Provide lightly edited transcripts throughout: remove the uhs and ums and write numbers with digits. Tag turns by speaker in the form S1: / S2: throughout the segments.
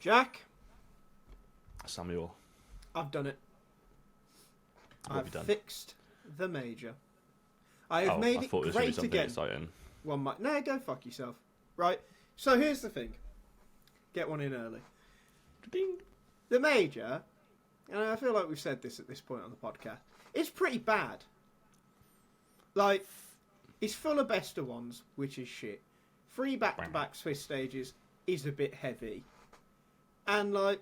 S1: Jack,
S2: Samuel,
S1: I've done it.
S2: what have
S1: I've
S2: you done?
S1: fixed the major. I have
S2: Oh,
S1: made
S2: I
S1: it
S2: thought it was going to be
S1: great
S2: something
S1: again.
S2: exciting.
S1: No, go fuck yourself. Right. So here's the thing. Get one in early.
S2: Ding.
S1: The major, and I feel like we've said this at this point on the podcast, it's pretty bad. Like, it's full of best of ones, which is shit. 3 back-to-back Swiss stages is a bit heavy. And, like,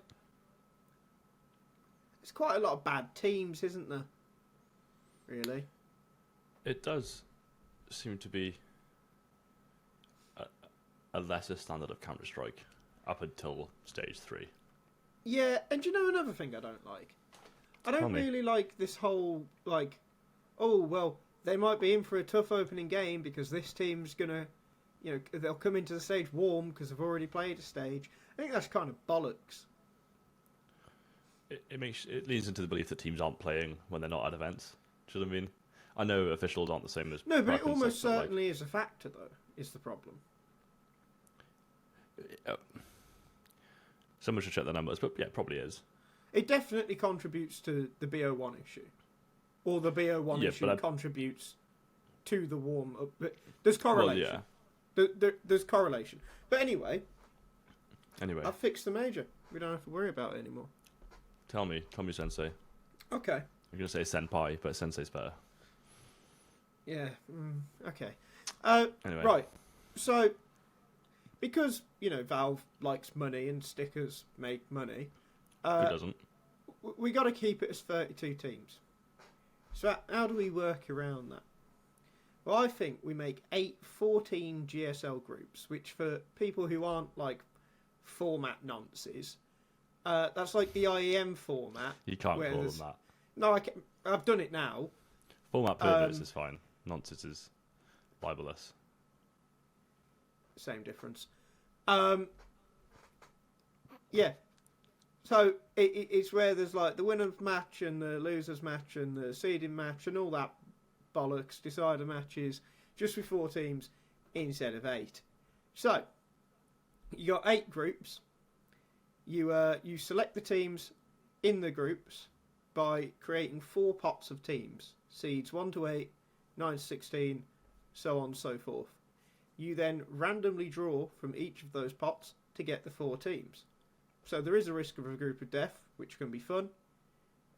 S1: there's quite a lot of bad teams, isn't there? Really?
S2: It does seem to be a lesser standard of Counter-Strike up until stage 3.
S1: Yeah, and you know another thing I don't like? I don't really like this whole, like, oh, well, they might be in for a tough opening game because this team's going to, you know, they'll come into the stage warm because they've already played a stage. I think that's kind of bollocks.
S2: It leads into the belief that teams aren't playing when they're not at events. Do you know what I mean? I know officials aren't the same as...
S1: No, but it almost certainly is a factor, though, is the problem.
S2: Someone should check the numbers, but yeah, it probably is.
S1: It definitely contributes to the BO1 issue. Or the BO1 issue contributes to the warm-up. There's correlation.
S2: Well, yeah.
S1: There's correlation. But anyway, I've fixed the major. We don't have to worry about it anymore.
S2: Tell me, Sensei.
S1: Okay.
S2: I'm going to say Senpai, but Sensei's better.
S1: Yeah, okay.
S2: Anyway.
S1: Right, so, because, you know, Valve likes money and stickers make money...
S2: Who doesn't?
S1: We got to keep it as 32 teams. So how do we work around that? Well, I think we make 14 GSL groups, which for people who aren't, like, format nonces, that's like the IEM format.
S2: You can't call them that.
S1: No, I've done it now.
S2: Format perverts is fine. Nonsense is libelous.
S1: Same difference. Yeah. So it's where there's like the winner's match and the loser's match and the seeding match and all that bollocks, decider matches, just with 4 teams instead of 8. So you got 8 groups. You select the teams in the groups by creating 4 pots of teams, seeds 1 to 8, 9 to 16, so on and so forth. You then randomly draw from each of those pots to get the 4 teams. So there is a risk of a group of death, which can be fun,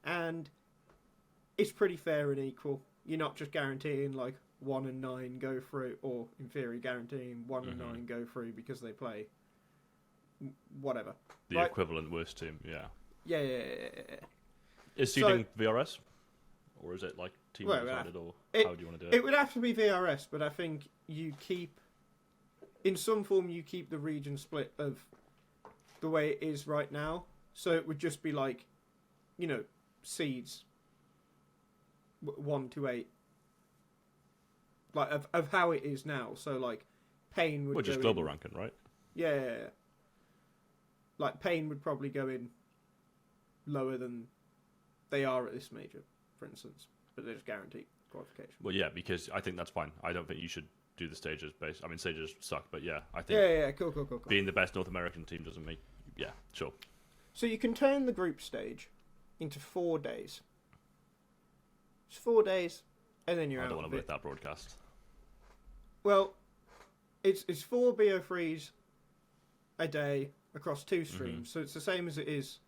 S1: and it's pretty fair and equal. You're not just guaranteeing like 1 and 9 go through, or in theory guaranteeing 1 and 9 go through because they play whatever.
S2: The equivalent worst team, yeah.
S1: Yeah.
S2: Is seeding VRS? Or is it like team decided, or how do you want to do it?
S1: It would have to be VRS, but I think you keep, in some form, you keep the region split of the way it is right now. So it would just be like, you know, seeds 1 to 8. Like, of how it is now. So, like, Pain would
S2: just global ranking, right?
S1: Yeah. Like, Pain would probably go in lower than they are at this major, for instance. But they're just guaranteed qualification.
S2: Well, yeah, because I think that's fine. I don't think you should do the stages based... I mean, stages suck, but yeah, I think...
S1: Yeah, cool.
S2: Being the best North American team doesn't make... Yeah, sure.
S1: So you can turn the group stage into 4 days. It's 4 days, and then you're out.
S2: I don't want
S1: of
S2: to
S1: it.
S2: work that broadcast.
S1: Well, it's 4 BO3s a day across 2 streams, so it's the same as it is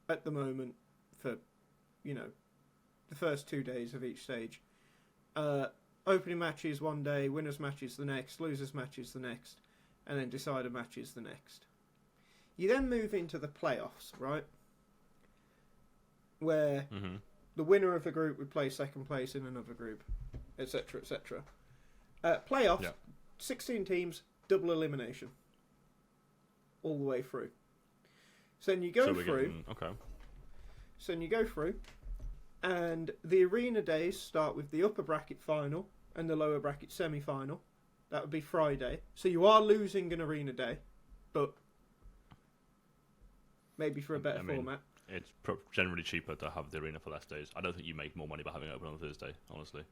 S1: at the moment for, you know, the first 2 days of each stage. Opening matches one day, winners matches the next, losers matches the next, and then decider matches the next. You then move into the playoffs, right? Where the winner of a group would play second place in another group, etc., etc. Playoffs, 16 teams, double elimination. All the way through. So then you go through. So then you go through, and the arena days start with the upper bracket final and the lower bracket semi-final. That would be Friday. So you are losing an arena day, but maybe for a better format.
S2: It's generally cheaper to have the arena for less days. I don't think you make more money by having it open on a Thursday, honestly.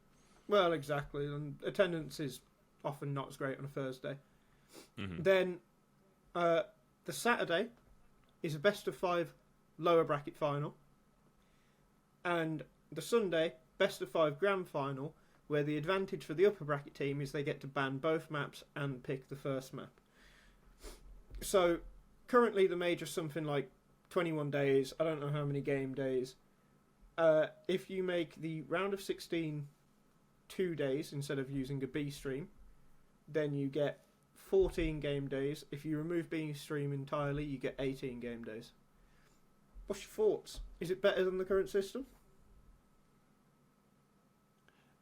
S1: Well, exactly. And attendance is often not as great on a Thursday. Then the Saturday is a best of 5 lower bracket final, and the Sunday best of 5 grand final, where the advantage for the upper bracket team is they get to ban both maps and pick the first map. So currently the major's something like 21 days. I don't know how many game days. If you make the round of 16 2 days instead of using a B stream, then you get 14 game days. If you remove B stream entirely, you get 18 game days. What's your thoughts? Is it better than the current system?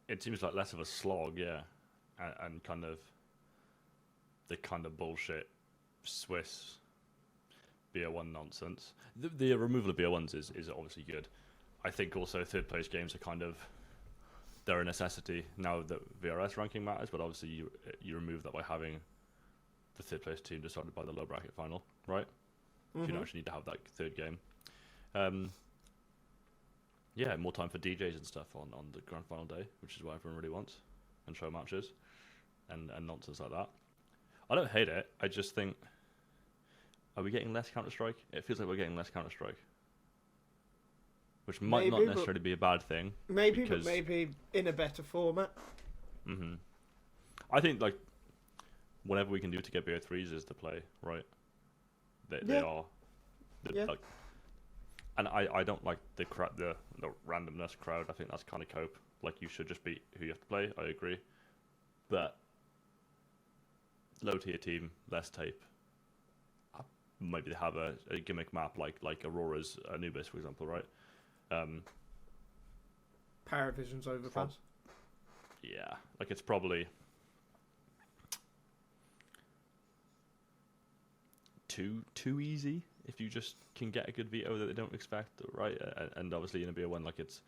S2: It seems like less of a slog, yeah, and kind of the kind of bullshit Swiss BO1 nonsense. The removal of BO1s is obviously good. I think also third place games are kind of, they're a necessity now that VRS ranking matters, but obviously you remove that by having the third place team decided by the low bracket final, right? You don't actually need to have that third game. Yeah, more time for DJs and stuff on the grand final day, which is what everyone really wants, and show matches and nonsense like that. I don't hate it. I just think, are we getting less Counter-Strike? It feels like we're getting less Counter-Strike, which might not necessarily be a bad thing.
S1: Maybe, but maybe in a better format.
S2: I think like whatever we can do to get BO3s is the play, right? They are. Like, and I don't like the randomness crowd. I think that's kind of cope. Like, you should just beat who you have to play. I agree, but low tier team, less tape. Maybe they have a gimmick map like Aurora's Anubis, for example, right?
S1: PARIVISION's overpass.
S2: Yeah, like it's probably too easy if you just can get a good veto that they don't expect, right? And obviously in a BO1, like it's,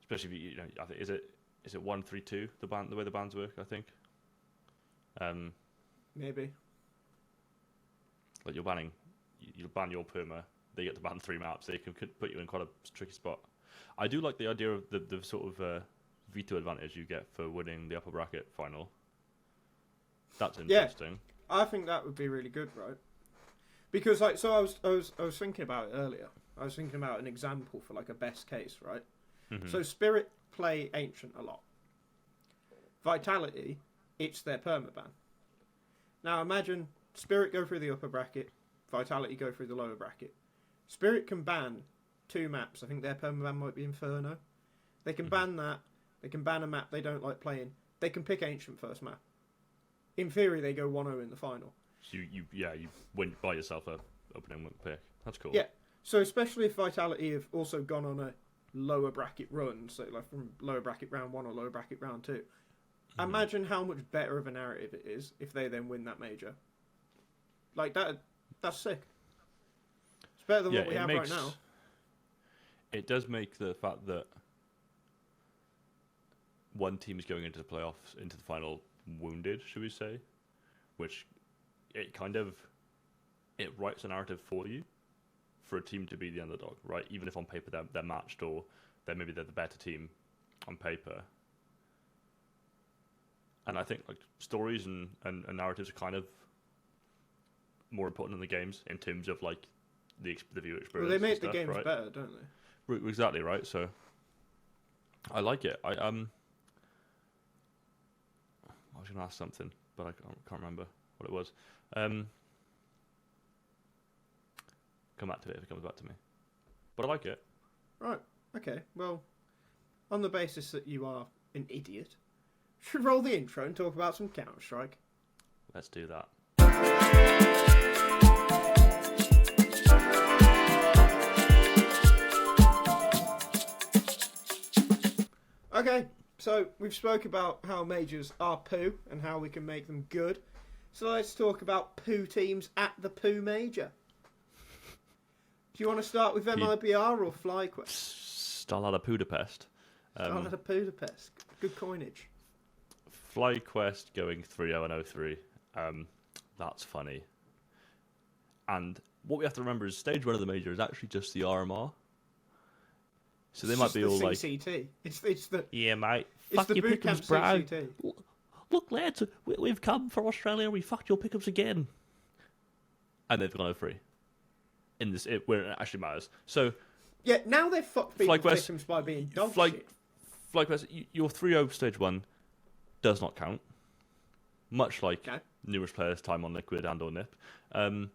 S2: especially if you know, I think is it 1-3-2 the way the bans work, I think.
S1: Maybe.
S2: Like you'll ban your perma, they get to ban 3 maps, they can put you in quite a tricky spot. I do like the idea of the sort of veto advantage you get for winning the upper bracket final. That's interesting.
S1: Yeah, I think that would be really good, right? Because like, so I was thinking about it earlier. I was thinking about an example for like a best case, right? So Spirit play Ancient a lot. Vitality, it's their permaban. Now imagine Spirit go through the upper bracket, Vitality go through the lower bracket. Spirit can ban 2 maps. I think their permaban might be Inferno. They can ban that. They can ban a map they don't like playing. They can pick Ancient first map. In theory, they go 1-0 in the final.
S2: So you win by yourself a opening pick. That's cool.
S1: Yeah. So especially if Vitality have also gone on a lower bracket run, so like from lower bracket round 1 or lower bracket round 2. Imagine how much better of a narrative it is if they then win that major. Like that's sick. It's better than what we have right now.
S2: It does make the fact that one team is going into the playoffs, into the final, wounded, should we say? Which it kind of writes a narrative for you, for a team to be the underdog, right? Even if on paper they're matched, or maybe they're the better team on paper. And I think like stories and narratives are kind of more important than the games in terms of like the viewer experience.
S1: Well, they make
S2: stuff,
S1: the games
S2: right?
S1: better, don't they?
S2: Exactly, right? So I like it. I was going to ask something, but I can't remember what it was. Come back to it if it comes back to me. But I like it.
S1: Right. Okay. Well, on the basis that you are an idiot, should roll the intro and talk about some Counter-Strike.
S2: Let's do that.
S1: Okay, so we've spoke about how majors are poo and how we can make them good. So let's talk about poo teams at the poo major. Do you want to start with MIBR or FlyQuest?
S2: Starlada Budapest.
S1: Starlada Budapest. Good coinage.
S2: FlyQuest going 3-0 and 0-3. That's funny. And what we have to remember is stage 1 of the major is actually just the RMR. So they might be all like,
S1: CCT. It's the
S2: yeah, mate.
S1: Fuck your pickups, bro.
S2: Look, lads, we've come for Australia. We fucked your pickups again, and they've gone 0-3. in this where it actually matters. So
S1: Yeah, now they've fucked people's
S2: FlyQuest-
S1: victims by being dog
S2: Fly,
S1: shit.
S2: FlyQuest, your 3-0 stage 1 does not count. Much like
S1: Okay.
S2: numerous players' time on Liquid and or NIP. I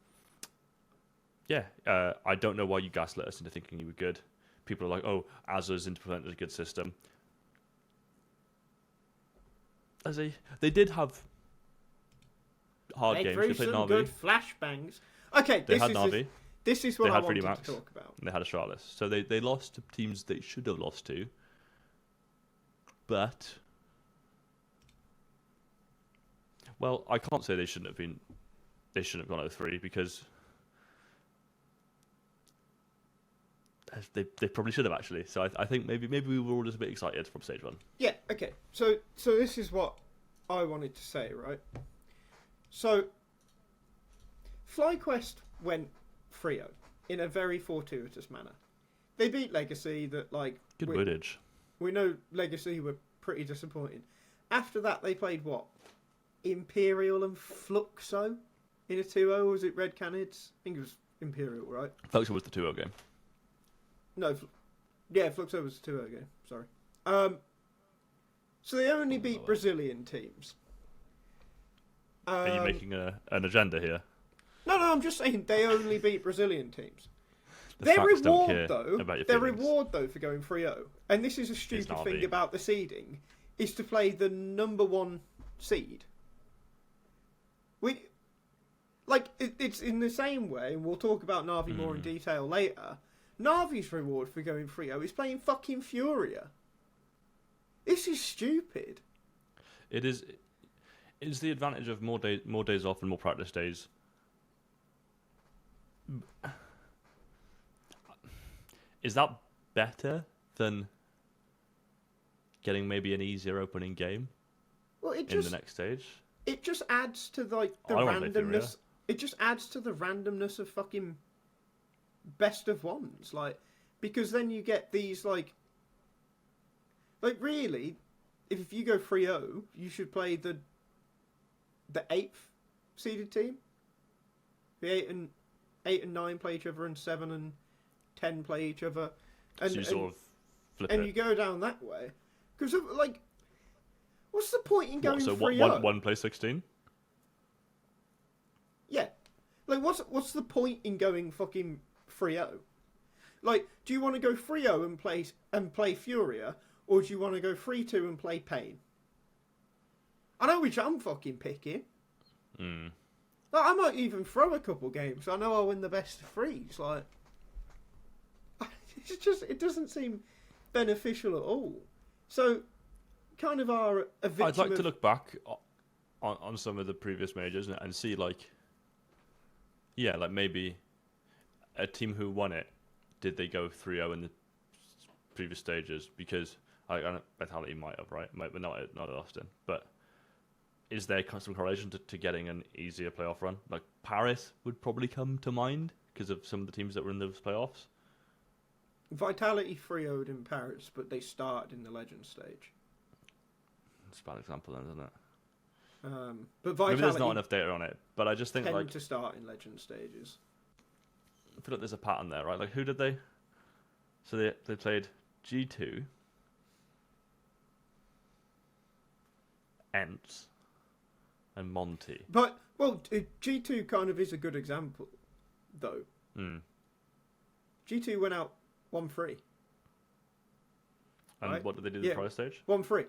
S2: don't know why you gaslit us into thinking you were good. People are like, oh, Azur's implemented a good system. As they did have hard
S1: They
S2: games.
S1: threw
S2: They played
S1: some
S2: Navi.
S1: good flashbangs. Okay,
S2: They had Navi.
S1: this is what
S2: They
S1: I
S2: had
S1: wanted
S2: 3D Max.
S1: to talk about.
S2: And they had Astralis. So they lost to teams they should have lost to. But, well, I can't say they shouldn't have gone 0-3 because they probably should have actually. So I think maybe we were all just a bit excited from stage 1.
S1: Yeah, okay. So this is what I wanted to say, right? So FlyQuest went 3-0 in a very fortuitous manner. They beat Legacy that
S2: Good wordage.
S1: we know Legacy were pretty disappointed. After that they played what? Imperial and Fluxo in a 2-0, was it Red Canids? I think it was Imperial, right?
S2: Fluxo was the 2-0 game.
S1: No, Fluxo was a 2-0 game, sorry. So they only beat Brazilian teams.
S2: Are you making an agenda here?
S1: No, I'm just saying they only beat Brazilian teams.
S2: The
S1: Their
S2: facts don't
S1: reward,
S2: care
S1: though,
S2: about your
S1: their
S2: feelings.
S1: reward though for going 3-0, and this is a stupid
S2: Navi.
S1: thing about the seeding, is to play the number 1 seed. It's in the same way, and we'll talk about Navi more in detail later. Navi's reward for going 3-0 is playing fucking Furia. This is stupid.
S2: It is. It's the advantage of more days off and more practice days. Is that better than getting maybe an easier opening game
S1: Well,
S2: in the next stage?
S1: it just adds to the
S2: I don't wanna play Furia.
S1: randomness. It just adds to the randomness of fucking best of ones, because then you get these really, if you go 3-0, you should play the 8th seeded team. The 8 and 9 play each other, and 7 and 10 play each other, and
S2: So you sort of flip
S1: and
S2: it.
S1: you go down that way. Because what's the point in going
S2: So
S1: 3-0?
S2: one play 16?
S1: Yeah. What's the point in going fucking 3-0? Do you want to go 3-0 and play Furia, or do you want to go 3-2 and play Pain? I know which I'm fucking picking. I might even throw a couple games. I know I'll win the best of 3s. It doesn't seem beneficial at all. So, kind of a victim
S2: I'd like to look back on some of the previous majors and see maybe a team who won it, did they go 3-0 in the previous stages? Because Vitality might have, right? But not at Austin. But is there some correlation to getting an easier playoff run? Paris would probably come to mind because of some of the teams that were in those playoffs.
S1: Vitality 3-0'd in Paris, but they started in the Legend stage.
S2: It's a bad example then, isn't it?
S1: But Vitality
S2: Maybe there's not enough data on it, but I just think
S1: tend to start in Legend stages.
S2: I feel like there's a pattern there, right? Who did they? So they played G2, Ents, and Monty.
S1: But G2 kind of is a good example, though. G2 went out 1-3.
S2: And
S1: right?
S2: what did they do the prior stage?
S1: 1-3.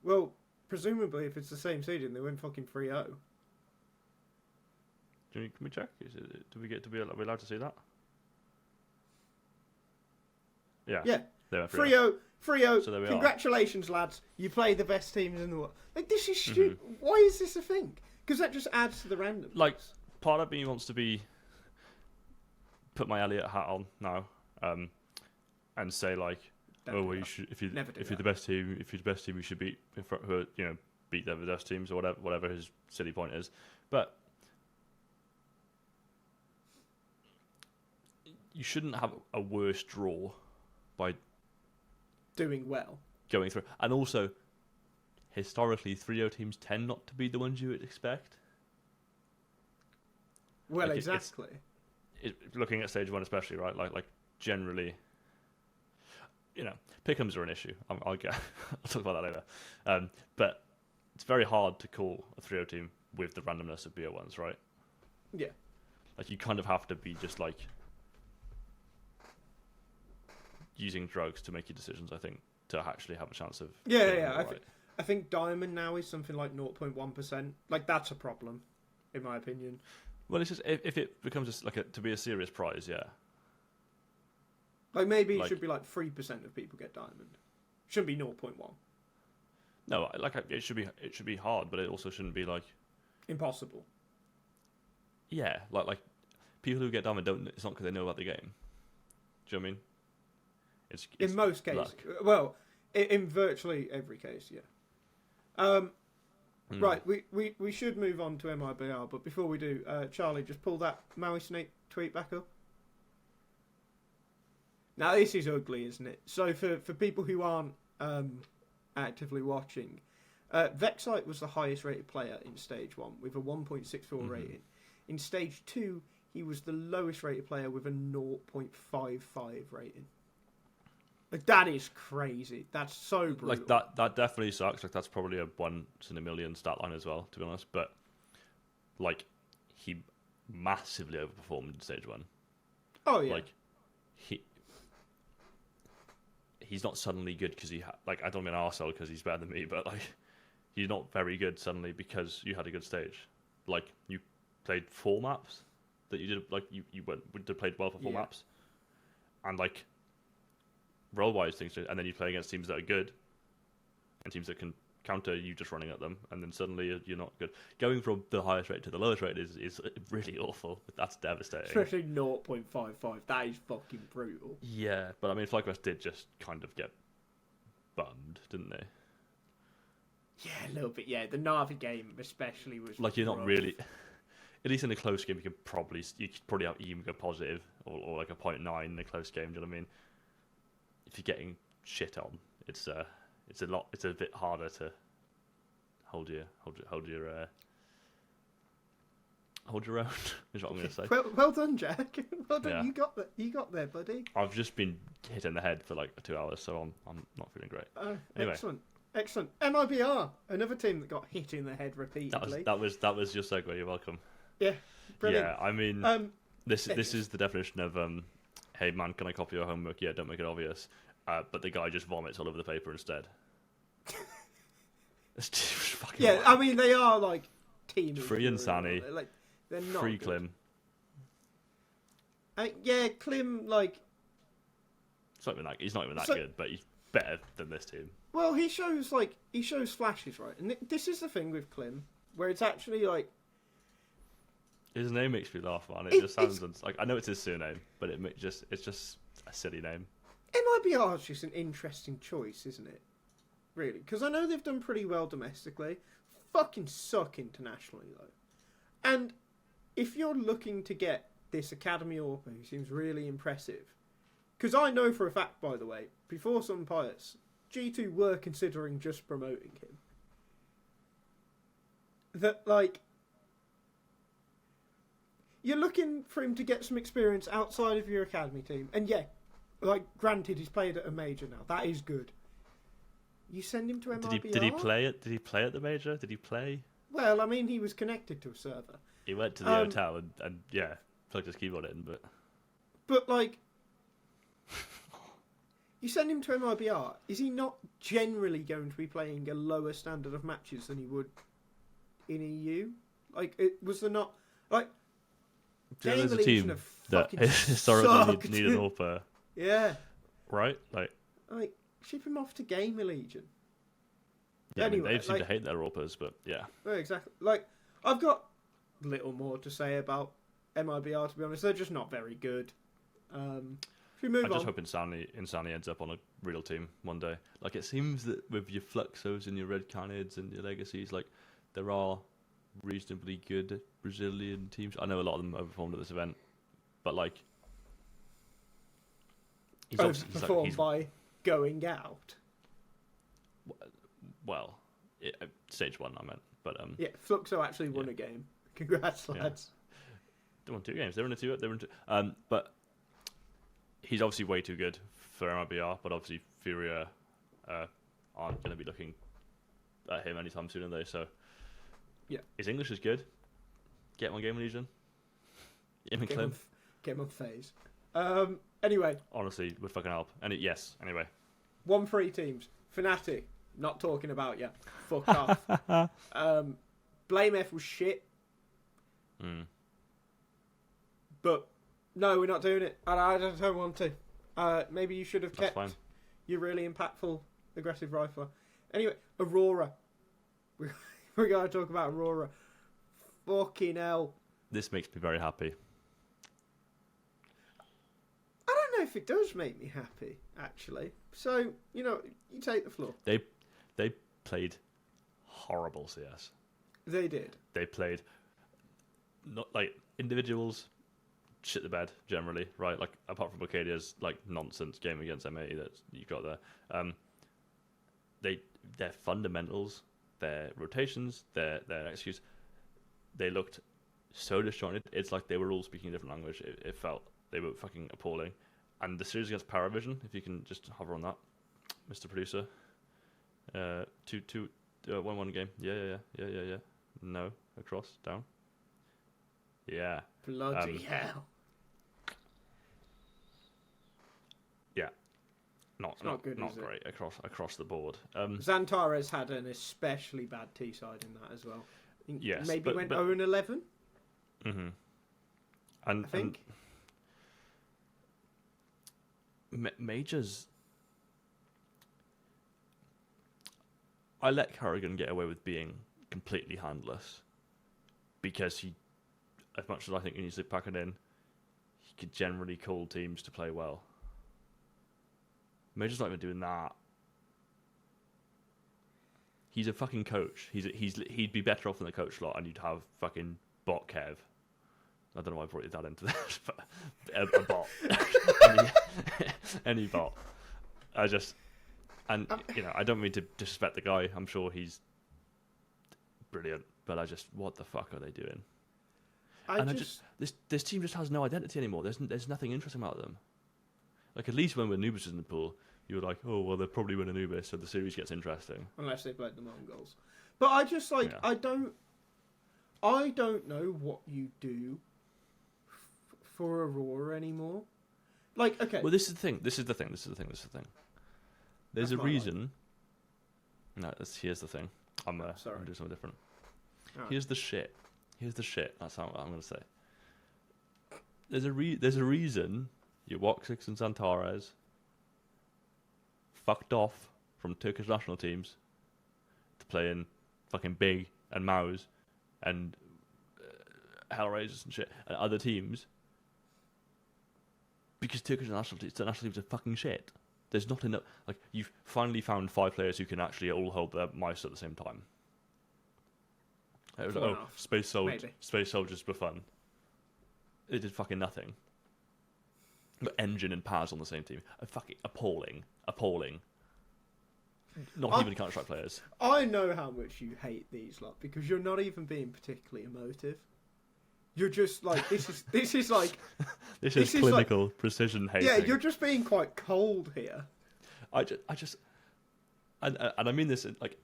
S1: Well, presumably, if it's the same seeding, they went fucking 3-0.
S2: Can we check? Are we allowed to see that? Yeah.
S1: Yeah.
S2: They went
S1: 3-0. 3-0.
S2: So there we are.
S1: Congratulations, lads. You play the best teams in the world. This is stupid. Why is this a thing? Because that just adds to the random.
S2: Part of me wants to put my Elliot hat on now, and say you should if you're the best team, you should beat beat the best teams or whatever his silly point is. But you shouldn't have a worse draw by
S1: doing well.
S2: Going through. And also, historically, 3-0 teams tend not to be the ones you would expect.
S1: Well,
S2: like,
S1: exactly.
S2: Looking at stage 1 especially, right? Like generally, pick'ems are an issue. I'll talk about that later. But it's very hard to call a 3-0 team with the randomness of BO1s, right?
S1: Yeah.
S2: Like you kind of have to be just like using drugs to make your decisions, I think, to actually have a chance of
S1: I think Diamond now is something like 0.1%. Like, that's a problem, in my opinion.
S2: Well, it's just if it becomes to be a serious prize, yeah.
S1: Like, maybe it should be like 3% of people get Diamond. Shouldn't be 0.1.
S2: No, it should be hard, but it also shouldn't be like
S1: impossible.
S2: Yeah, like people who get Diamond don't. It's not because they know about the game. Do you know what I mean? It's
S1: in most cases.
S2: Luck.
S1: Well, in virtually every case, yeah. Right, we should move on to MIBR, but before we do, Charlie, just pull that Maui Snake tweet back up. Now, this is ugly, isn't it? So, for people who aren't actively watching, Vexite was the highest rated player in Stage 1 with a 1.64 rating. In Stage 2, he was the lowest rated player with a 0.55 rating. Like, that is crazy. That's so brutal.
S2: Like, that definitely sucks. Like, that's probably a once in a million stat line as well, to be honest. But, like, he massively overperformed in Stage 1.
S1: Oh, yeah.
S2: Like, he's not suddenly good because I don't mean arsehole because he's better than me, but, like, he's not very good suddenly because you had a good stage. Like, you played 4 maps that you did, like, you played well for 4 maps. And, like, role-wise things, and then you play against teams that are good and teams that can counter you just running at them, and then suddenly you're not good. Going from the highest rate to the lowest rate is really awful. That's devastating.
S1: Especially 0.55. That is fucking brutal.
S2: Yeah, but I mean, FlyQuest did just kind of get bummed, didn't they?
S1: Yeah, a little bit. Yeah, the Navi game especially was
S2: like, you're not
S1: rough.
S2: really. At least in a close game, you could probably have even go positive or like a 0.9 in a close game. Do you know what I mean? If you're getting shit on, it's a bit harder to hold your own. Is what I'm going to say.
S1: Well done, Jack. Well done.
S2: Yeah.
S1: You got there, buddy.
S2: I've just been hit in the head for like 2 hours, so I'm not feeling great. Anyway.
S1: Excellent. MIBR, another team that got hit in the head repeatedly.
S2: That was your segue. You're welcome.
S1: Yeah, brilliant.
S2: Yeah, I mean, this is the definition of hey man, can I copy your homework? Yeah, don't make it obvious. But the guy just vomits all over the paper instead. It's just fucking wild.
S1: I mean, they are like team
S2: Free and Sani.
S1: Like, they're not
S2: Free
S1: good.
S2: Klim.
S1: Klim, like,
S2: he's not even that good, but he's better than this team.
S1: Well, he shows flashes, right? And this is the thing with Klim, where it's actually like,
S2: his name makes me laugh, man. It just sounds like, I know it's his surname, but it's just a silly name.
S1: MIBR is just an interesting choice, isn't it? Really, because I know they've done pretty well domestically. Fucking suck internationally though. And if you're looking to get this Academy Orpa who seems really impressive, because I know for a fact, by the way, before some pilots, G2 were considering just promoting him. That, like, you're looking for him to get some experience outside of your academy team. And yeah, like, granted, he's played at a major now. That is good. You send him to MIBR?
S2: Did he play at the major? Did he play?
S1: Well, I mean, he was connected to a server.
S2: He went to the hotel and yeah, plugged his keyboard in, but...
S1: But, like, you send him to MIBR, is he not generally going to be playing a lower standard of matches than he would in EU? Like, was there not... Like,
S2: there's a team that historically need an AWPer.
S1: Yeah.
S2: Right? Like,
S1: ship him off to Gamer Legion.
S2: Yeah,
S1: anyway,
S2: I mean, they seem to hate their AWPers, but yeah.
S1: Well, exactly. Like, I've got little more to say about MIBR, to be honest. They're just not very good. If we move on...
S2: I just hope Insani ends up on a real team one day. Like, it seems that with your Fluxos and your Red Canids and your Legacies, like, there are reasonably good Brazilian teams. I know a lot of them overperformed at this event, but, like...
S1: Overperformed by going out?
S2: Well, stage 1 I meant, but
S1: yeah, Fluxo actually won a game. Congrats, lads.
S2: won 2 games. They were in a 2. They were in 2. But he's obviously way too good for MIBR. But obviously Furia aren't going to be looking at him anytime soon, are they? So
S1: yeah,
S2: his English is good. Get him on Game Legion. Get
S1: him on FaZe. Anyway,
S2: honestly, would fucking help. Anyway,
S1: 1 free teams. Fnatic, not talking about you. Fuck off. Blame F was shit. But no, we're not doing it. I don't want to. Maybe you should have kept your really impactful aggressive rifler. Anyway, Aurora. We're going to talk about Aurora. Fucking hell.
S2: This makes me very happy.
S1: I don't know if it does make me happy, actually. So, you take the floor.
S2: They played horrible CS.
S1: They did.
S2: They played not like individuals shit the bed generally, right? Like apart from Arcadia's like nonsense game against MA that you got there. Their fundamentals, their rotations, their executes, they looked so disjointed. It's like they were all speaking a different language. It felt they were fucking appalling. And the series against PARIVISION, if you can just hover on that, Mr. Producer. 1-1 game. Yeah. No, across, down. Yeah.
S1: Bloody hell.
S2: Yeah. Not
S1: good,
S2: not
S1: is it?
S2: great across the board.
S1: Xantares had an especially bad T side in that as well.
S2: Yes,
S1: maybe went 0-11.
S2: Mm-hmm. And
S1: I think.
S2: Majors. I let Carrigan get away with being completely handless because he, as much as I think he needs to pack it in, he could generally call teams to play well. Major's not even doing that. He's a fucking coach. He'd be better off in the coach slot, and you'd have fucking bot Kev. I don't know why I brought that into this, but a bot, any bot. I don't mean to disrespect the guy. I'm sure he's brilliant, but what the fuck are they doing? This team just has no identity anymore. There's nothing interesting about them. Like at least when Anubis is in the pool, you were like, oh well, they'll probably win Anubis, so the series gets interesting. Unless
S1: they played the Mongols. But I just I don't know what you do for Aurora anymore. Like, okay.
S2: Well, this is the thing. There's a reason. No, here's the thing. I'm doing something different.
S1: Right.
S2: Here's the shit. That's how I'm going to say. There's a reason your Woxix and Xantares fucked off from Turkish national teams to play in fucking Big and Maus and Hellraisers and shit and other teams because Turkish national teams are fucking shit. There's not enough. Like, you've finally found 5 players who can actually all hold their mice at the same time. It was space soldiers for fun. It did fucking nothing. But Engine and Paz on the same team. Fucking appalling. Not even Counter-Strike players.
S1: I know how much you hate these lot because you're not even being particularly emotive. You're just like this is like
S2: this is clinical like, precision hating.
S1: Yeah, you're just being quite cold here.
S2: I just and I mean this like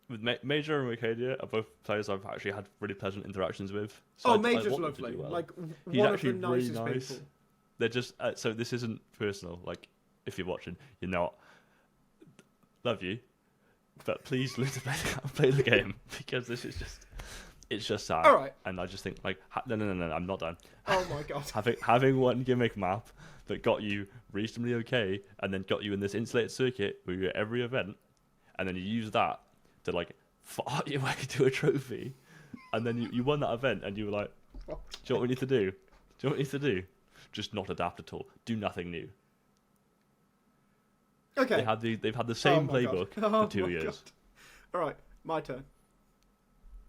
S2: with Major and Arcadia are both players I've actually had really pleasant interactions with. So
S1: Major's lovely. Well. Like
S2: he's
S1: one
S2: actually
S1: of the nicest
S2: really nice.
S1: people.
S2: They're just so this isn't personal. Like if you're watching, you're not. Love you, but please learn to play the game because this is just. It's just sad.
S1: All right.
S2: And I just think, like, no, I'm not done.
S1: Oh my god.
S2: having one gimmick map that got you reasonably okay, and then got you in this insulated circuit where you're at every event, and then you use that to, like, fart your way to a trophy, and then you won that event, and you were like, do you know what we need to do? Just not adapt at all. Do nothing new.
S1: Okay.
S2: They've had the same playbook for 2 years. God.
S1: All right, my turn.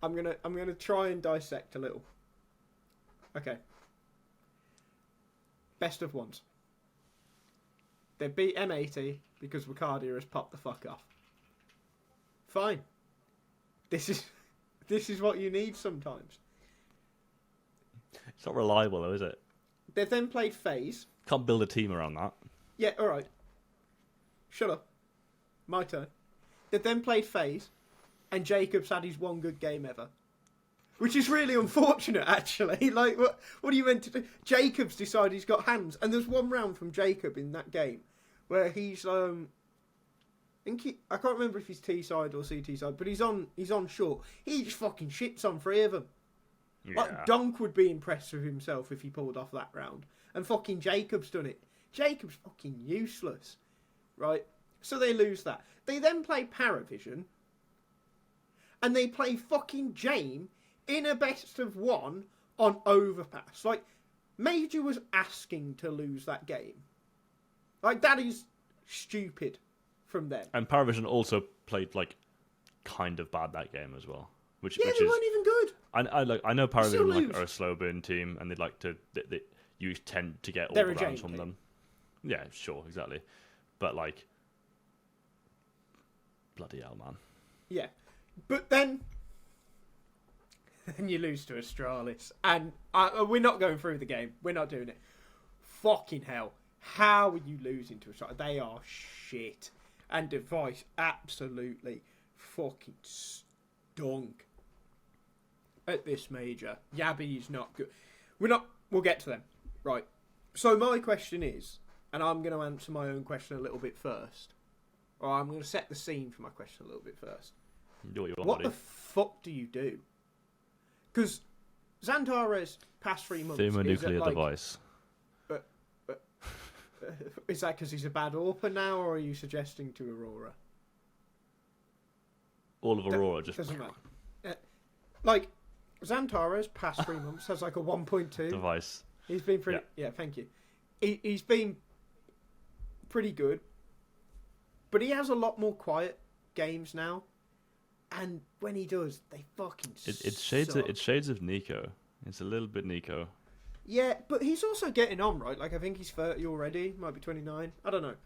S1: I'm gonna try and dissect a little. Okay. Best of ones. They beat M80 because Ricardia has popped the fuck off. Fine. This is what you need sometimes.
S2: It's not reliable, though, is it?
S1: They've then played FaZe.
S2: Can't build a team around that.
S1: Yeah, all right. Shut up. My turn. They've then played FaZe, and Jacob's had his one good game ever. Which is really unfortunate, actually. Like, what are you meant to do? Jacob's decided he's got hands. And there's one round from Jacob in that game where he's, I can't remember if he's T-side or CT side, but he's on short. He just fucking shits on 3 of them.
S2: Yeah.
S1: Like, Donk would be impressed with himself if he pulled off that round. And fucking Jacob's done it. Jacob's fucking useless. Right? So they lose that. They then play PARIVISION. And they play fucking Jame in a best of 1 on Overpass. Like, Major was asking to lose that game. Like, that is stupid from them.
S2: And PARIVISION also played, like, kind of bad that game as well. Which
S1: They
S2: is,
S1: weren't even good.
S2: I know PARIVISION
S1: lose.
S2: are a slow burn team, and you tend to get all
S1: They're
S2: the
S1: a
S2: rounds
S1: Jame
S2: from
S1: team.
S2: them. Yeah, sure, exactly. But, like, bloody hell, man.
S1: Yeah. But then you lose to Astralis. And we're not going through the game. We're not doing it. Fucking hell. How are you losing to Astralis? They are shit. And Device absolutely fucking stunk at this major. Yabby is not good. We'll get to them. Right. So my question is, and I'm going to answer my own question a little bit first. Or I'm going to set the scene for my question a little bit first.
S2: Do what you want,
S1: What
S2: buddy.
S1: the fuck do you do? Because Xantare's past 3 months
S2: Thermonuclear
S1: is like,
S2: device.
S1: is that because he's a bad AWPer now, or are you suggesting to Aurora?
S2: All of Aurora just
S1: Doesn't matter. Like, Xantare's past 3 months has like a 1.2.
S2: device.
S1: He's been pretty... Yeah, thank you. He's been pretty good. But he has a lot more quiet games now. And when he does, they fucking
S2: It's
S1: suck.
S2: shades of Nico. It's a little bit Nico.
S1: Yeah, but he's also getting on, right? Like, I think he's 30 already. Might be 29. I don't know.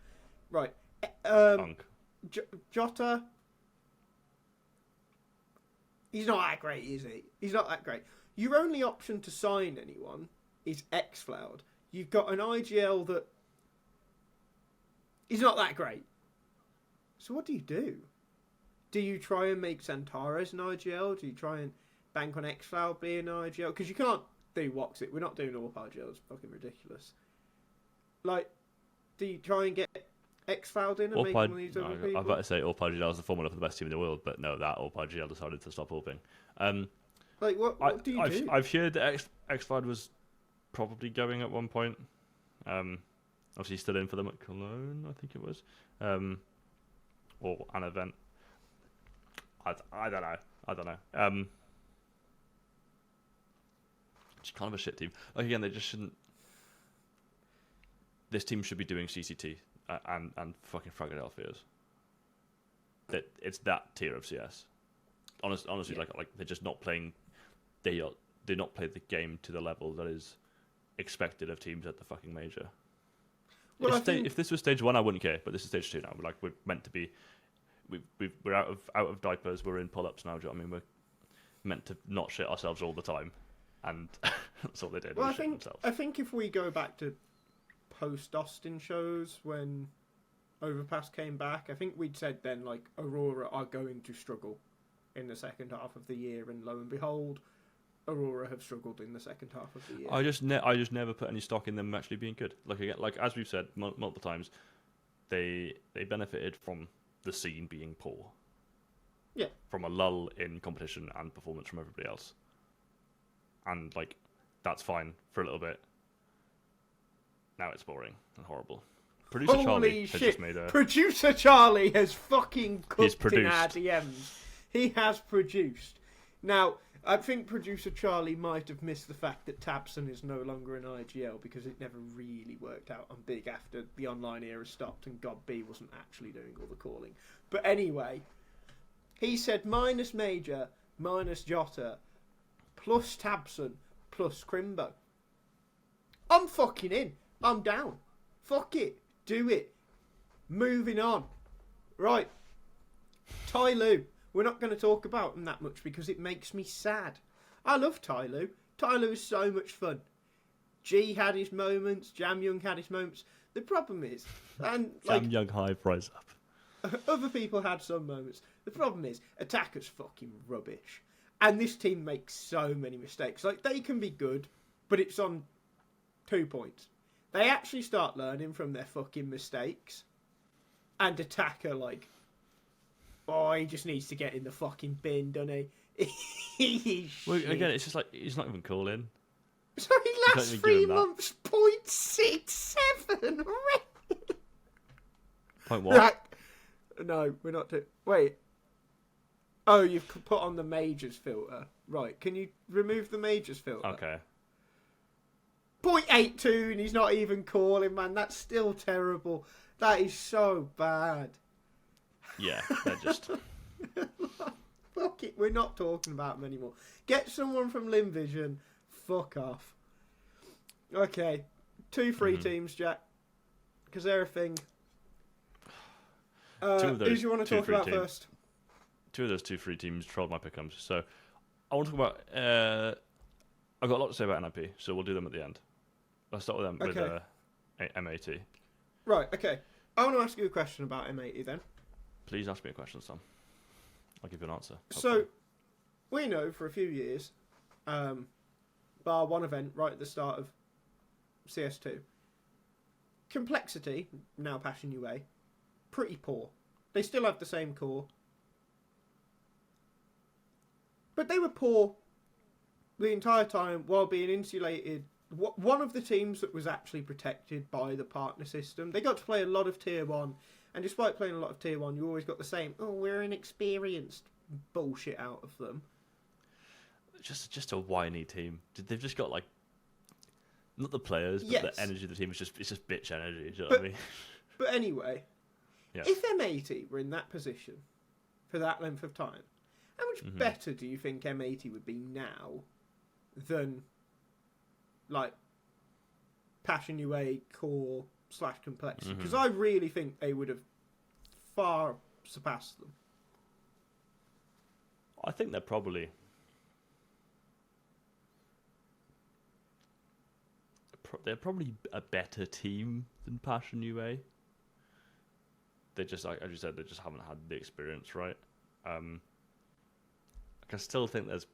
S1: Right.
S2: Punk.
S1: Jota... He's not that great, is he? He's not that great. Your only option to sign anyone is xCloud. You've got an IGL that... He's not that great. So what do you do? Do you try and make Xantares an IGL? Do you try and bank on xCloud being an IGL? Because you can't do Woxit. We're not doing all IGL. It's fucking ridiculous. Like, do you try and get xCloud in and make one of these other people?
S2: I'm about to say AllParGL is the formula for the best team in the world, but no, that AllParGL decided to stop hoping.
S1: Like, what do you do?
S2: I've heard that xCloud was probably going at one point. Obviously still in for them at Cologne, I think it was. Or an event. I don't know. It's kind of a shit team. Like, again, they just shouldn't... This team should be doing CCT and fucking Fragadelphia's. It's that tier of CS. Honestly,
S1: Yeah.
S2: like they're just not playing... They not play the game to the level that is expected of teams at the fucking major.
S1: Well,
S2: If this was stage 1, I wouldn't care, but this is stage 2 now. We're meant to be... We're out of diapers. We're in pull-ups now. Do you know what I mean? We're meant to not shit ourselves all the time, and that's all they did.
S1: Well,
S2: was shit themselves.
S1: I think if we go back to post-Austin shows when Overpass came back, I think we'd said then, like, Aurora are going to struggle in the second half of the year, and lo and behold, Aurora have struggled in the second half of the year.
S2: I just never put any stock in them actually being good. Like, again, like as we've said multiple times, they benefited from the scene being poor.
S1: Yeah.
S2: From a lull in competition and performance from everybody else. And, like, that's fine for a little bit. Now it's boring and horrible. Producer
S1: Holy
S2: Charlie
S1: shit!
S2: has just made a...
S1: Producer Charlie has fucking
S2: He's
S1: cooked in our
S2: produced.
S1: DMs. He has produced. Now, I think Producer Charlie might have missed the fact that Tabson is no longer an IGL because it never really worked out on Big after the online era stopped and God B wasn't actually doing all the calling. But anyway, he said minus Major, minus Jota, plus Tabson, plus Crimbo. I'm fucking in. I'm down. Fuck it. Do it. Moving on. Right. TYLOO. We're not going to talk about him that much because it makes me sad. I love TYLOO. TYLOO is so much fun. G had his moments. Jam Young had his moments. The problem is, and like
S2: Jam Young high price up.
S1: other people had some moments. The problem is, attackers fucking rubbish, and this team makes so many mistakes. Like they can be good, but it's on 2 points. They actually start learning from their fucking mistakes, and attacker like, oh, he just needs to get in the fucking bin, doesn't he?
S2: Well, again, it's just like he's not even calling.
S1: So he lasts 3 months, 0.67.
S2: Point what?
S1: No, we're not doing... Wait. Oh, you've put on the majors filter. Right, can you remove the majors filter?
S2: Okay.
S1: 0.82 and he's not even calling, man. That's still terrible. That is so bad.
S2: Yeah, they're just...
S1: Fuck it, we're not talking about them anymore. Get someone from Limvision. Fuck off. Okay, 2 free teams, Jack. Because they're a thing. Who do you want to talk about first?
S2: 2 of those 2 free teams trolled my pickums. So I want to talk about... I've got a lot to say about NIP, so we'll do them at the end. Let's start with them with M80.
S1: Right, okay. I want to ask you a question about M80 then.
S2: Please ask me a question, Sam. I'll give you an answer.
S1: So, we know for a few years, bar one event right at the start of CS2, complexity, now Passion UA, pretty poor. They still have the same core. But they were poor the entire time while being insulated. One of the teams that was actually protected by the partner system. They got to play a lot of Tier 1. And despite playing a lot of Tier 1, you always got the same, oh, we're inexperienced bullshit out of them.
S2: Just a whiny team. They've just got, like, not the players, but the energy of the team is just bitch energy. Do you know what I mean?
S1: But anyway, if M80 were in that position for that length of time, how much better do you think M80 would be now than, like, Passion UA core / complexity? Because I really think they would have far surpassed them.
S2: I think they're probably a better team than Passion UA. They just, like as you said, they just haven't had the experience, right? I still think there's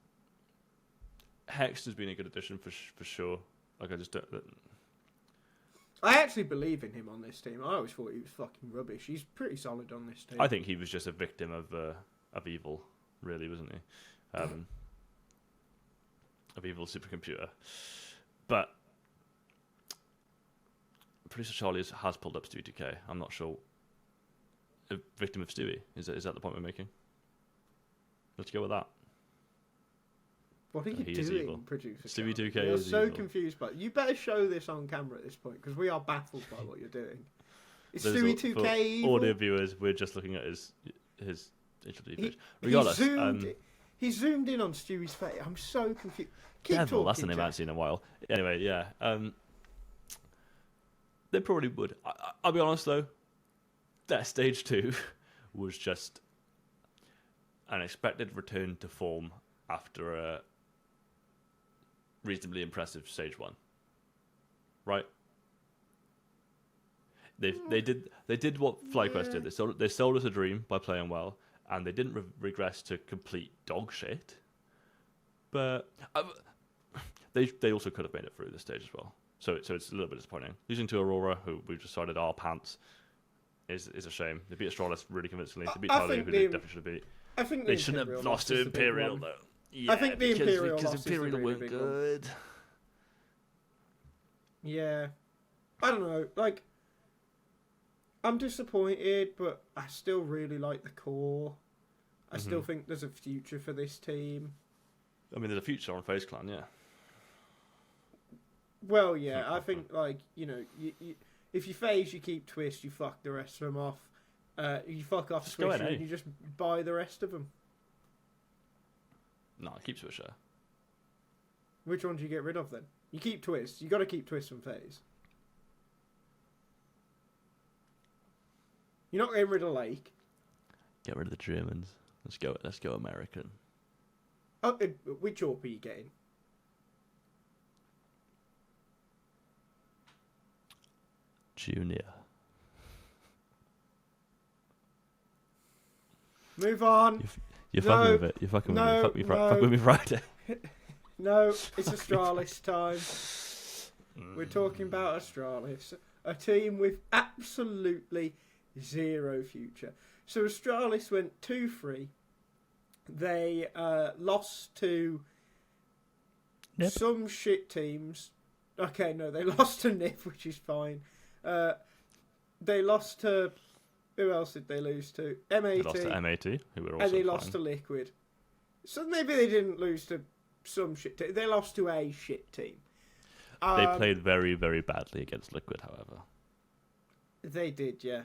S2: Hex has been a good addition for sure. Like I just don't.
S1: I actually believe in him on this team. I always thought he was fucking rubbish. He's pretty solid on this team.
S2: I think he was just a victim of evil, really, wasn't he? Of evil supercomputer. But Producer Charlie has pulled up Stewie 2K. I'm not sure. A victim of Stewie. Is that the point we're making? Let's go with that.
S1: What are you doing, producer?
S2: Stewie 2K
S1: You're
S2: is
S1: so
S2: evil.
S1: confused by it. You better show this on camera at this point, because we are baffled by what you're doing. Is
S2: Those
S1: Stewie 2K evil?
S2: Audio viewers, we're just looking at his HD page. Regardless,
S1: he zoomed in on Stewie's face. I'm so confused. Keep
S2: Devil,
S1: talking,
S2: that's the name I haven't seen in a while. Anyway, yeah. They probably would. I'll be honest, though. That stage 2 was just an expected return to form after a reasonably impressive stage 1. Right? They did what FlyQuest did. They sold us a dream by playing well, and they didn't regress to complete dog shit. But they also could have made it through this stage as well. So it's a little bit disappointing. Losing to Aurora, who we've decided are pants, is a shame. They beat Astralis really convincingly. They beat TYLOO, who they definitely should have beat.
S1: I think
S2: they shouldn't have lost to Imperial, though. Yeah,
S1: I think the Imperial
S2: because
S1: loss
S2: Imperial
S1: is the really
S2: weren't
S1: big
S2: good.
S1: One. Yeah, I don't know. Like, I'm disappointed, but I still really like the core. I still think there's a future for this team.
S2: I mean, there's a future on FaZe Clan, yeah.
S1: Well, yeah, I think, like, you know, if you FaZe, you keep Twist, you fuck the rest of them off. You fuck off Swisher, and you just buy the rest of them.
S2: No, keep Swisher.
S1: Which one do you get rid of, then? You keep Twist. You got to keep Twist from FaZe. You're not getting rid of Lake.
S2: Get rid of the Germans. Let's go American.
S1: Oh, which AWP are you getting?
S2: Junior.
S1: Move on.
S2: You're
S1: No,
S2: fucking with it. You're fucking with
S1: no,
S2: me.
S1: no.
S2: Fuck with me Friday.
S1: No, it's Astralis time. We're talking about Astralis, a team with absolutely zero future. So Astralis went 2-3. They lost to some shit teams. Okay, no, they lost to NIP, which is fine. They lost to... Who else did they lose to? MAT.
S2: They lost to MAT, who were also
S1: and they
S2: fine.
S1: lost to Liquid. So maybe they didn't lose to some shit team. They lost to a shit team.
S2: They played very, very badly against Liquid, however.
S1: They did, yeah.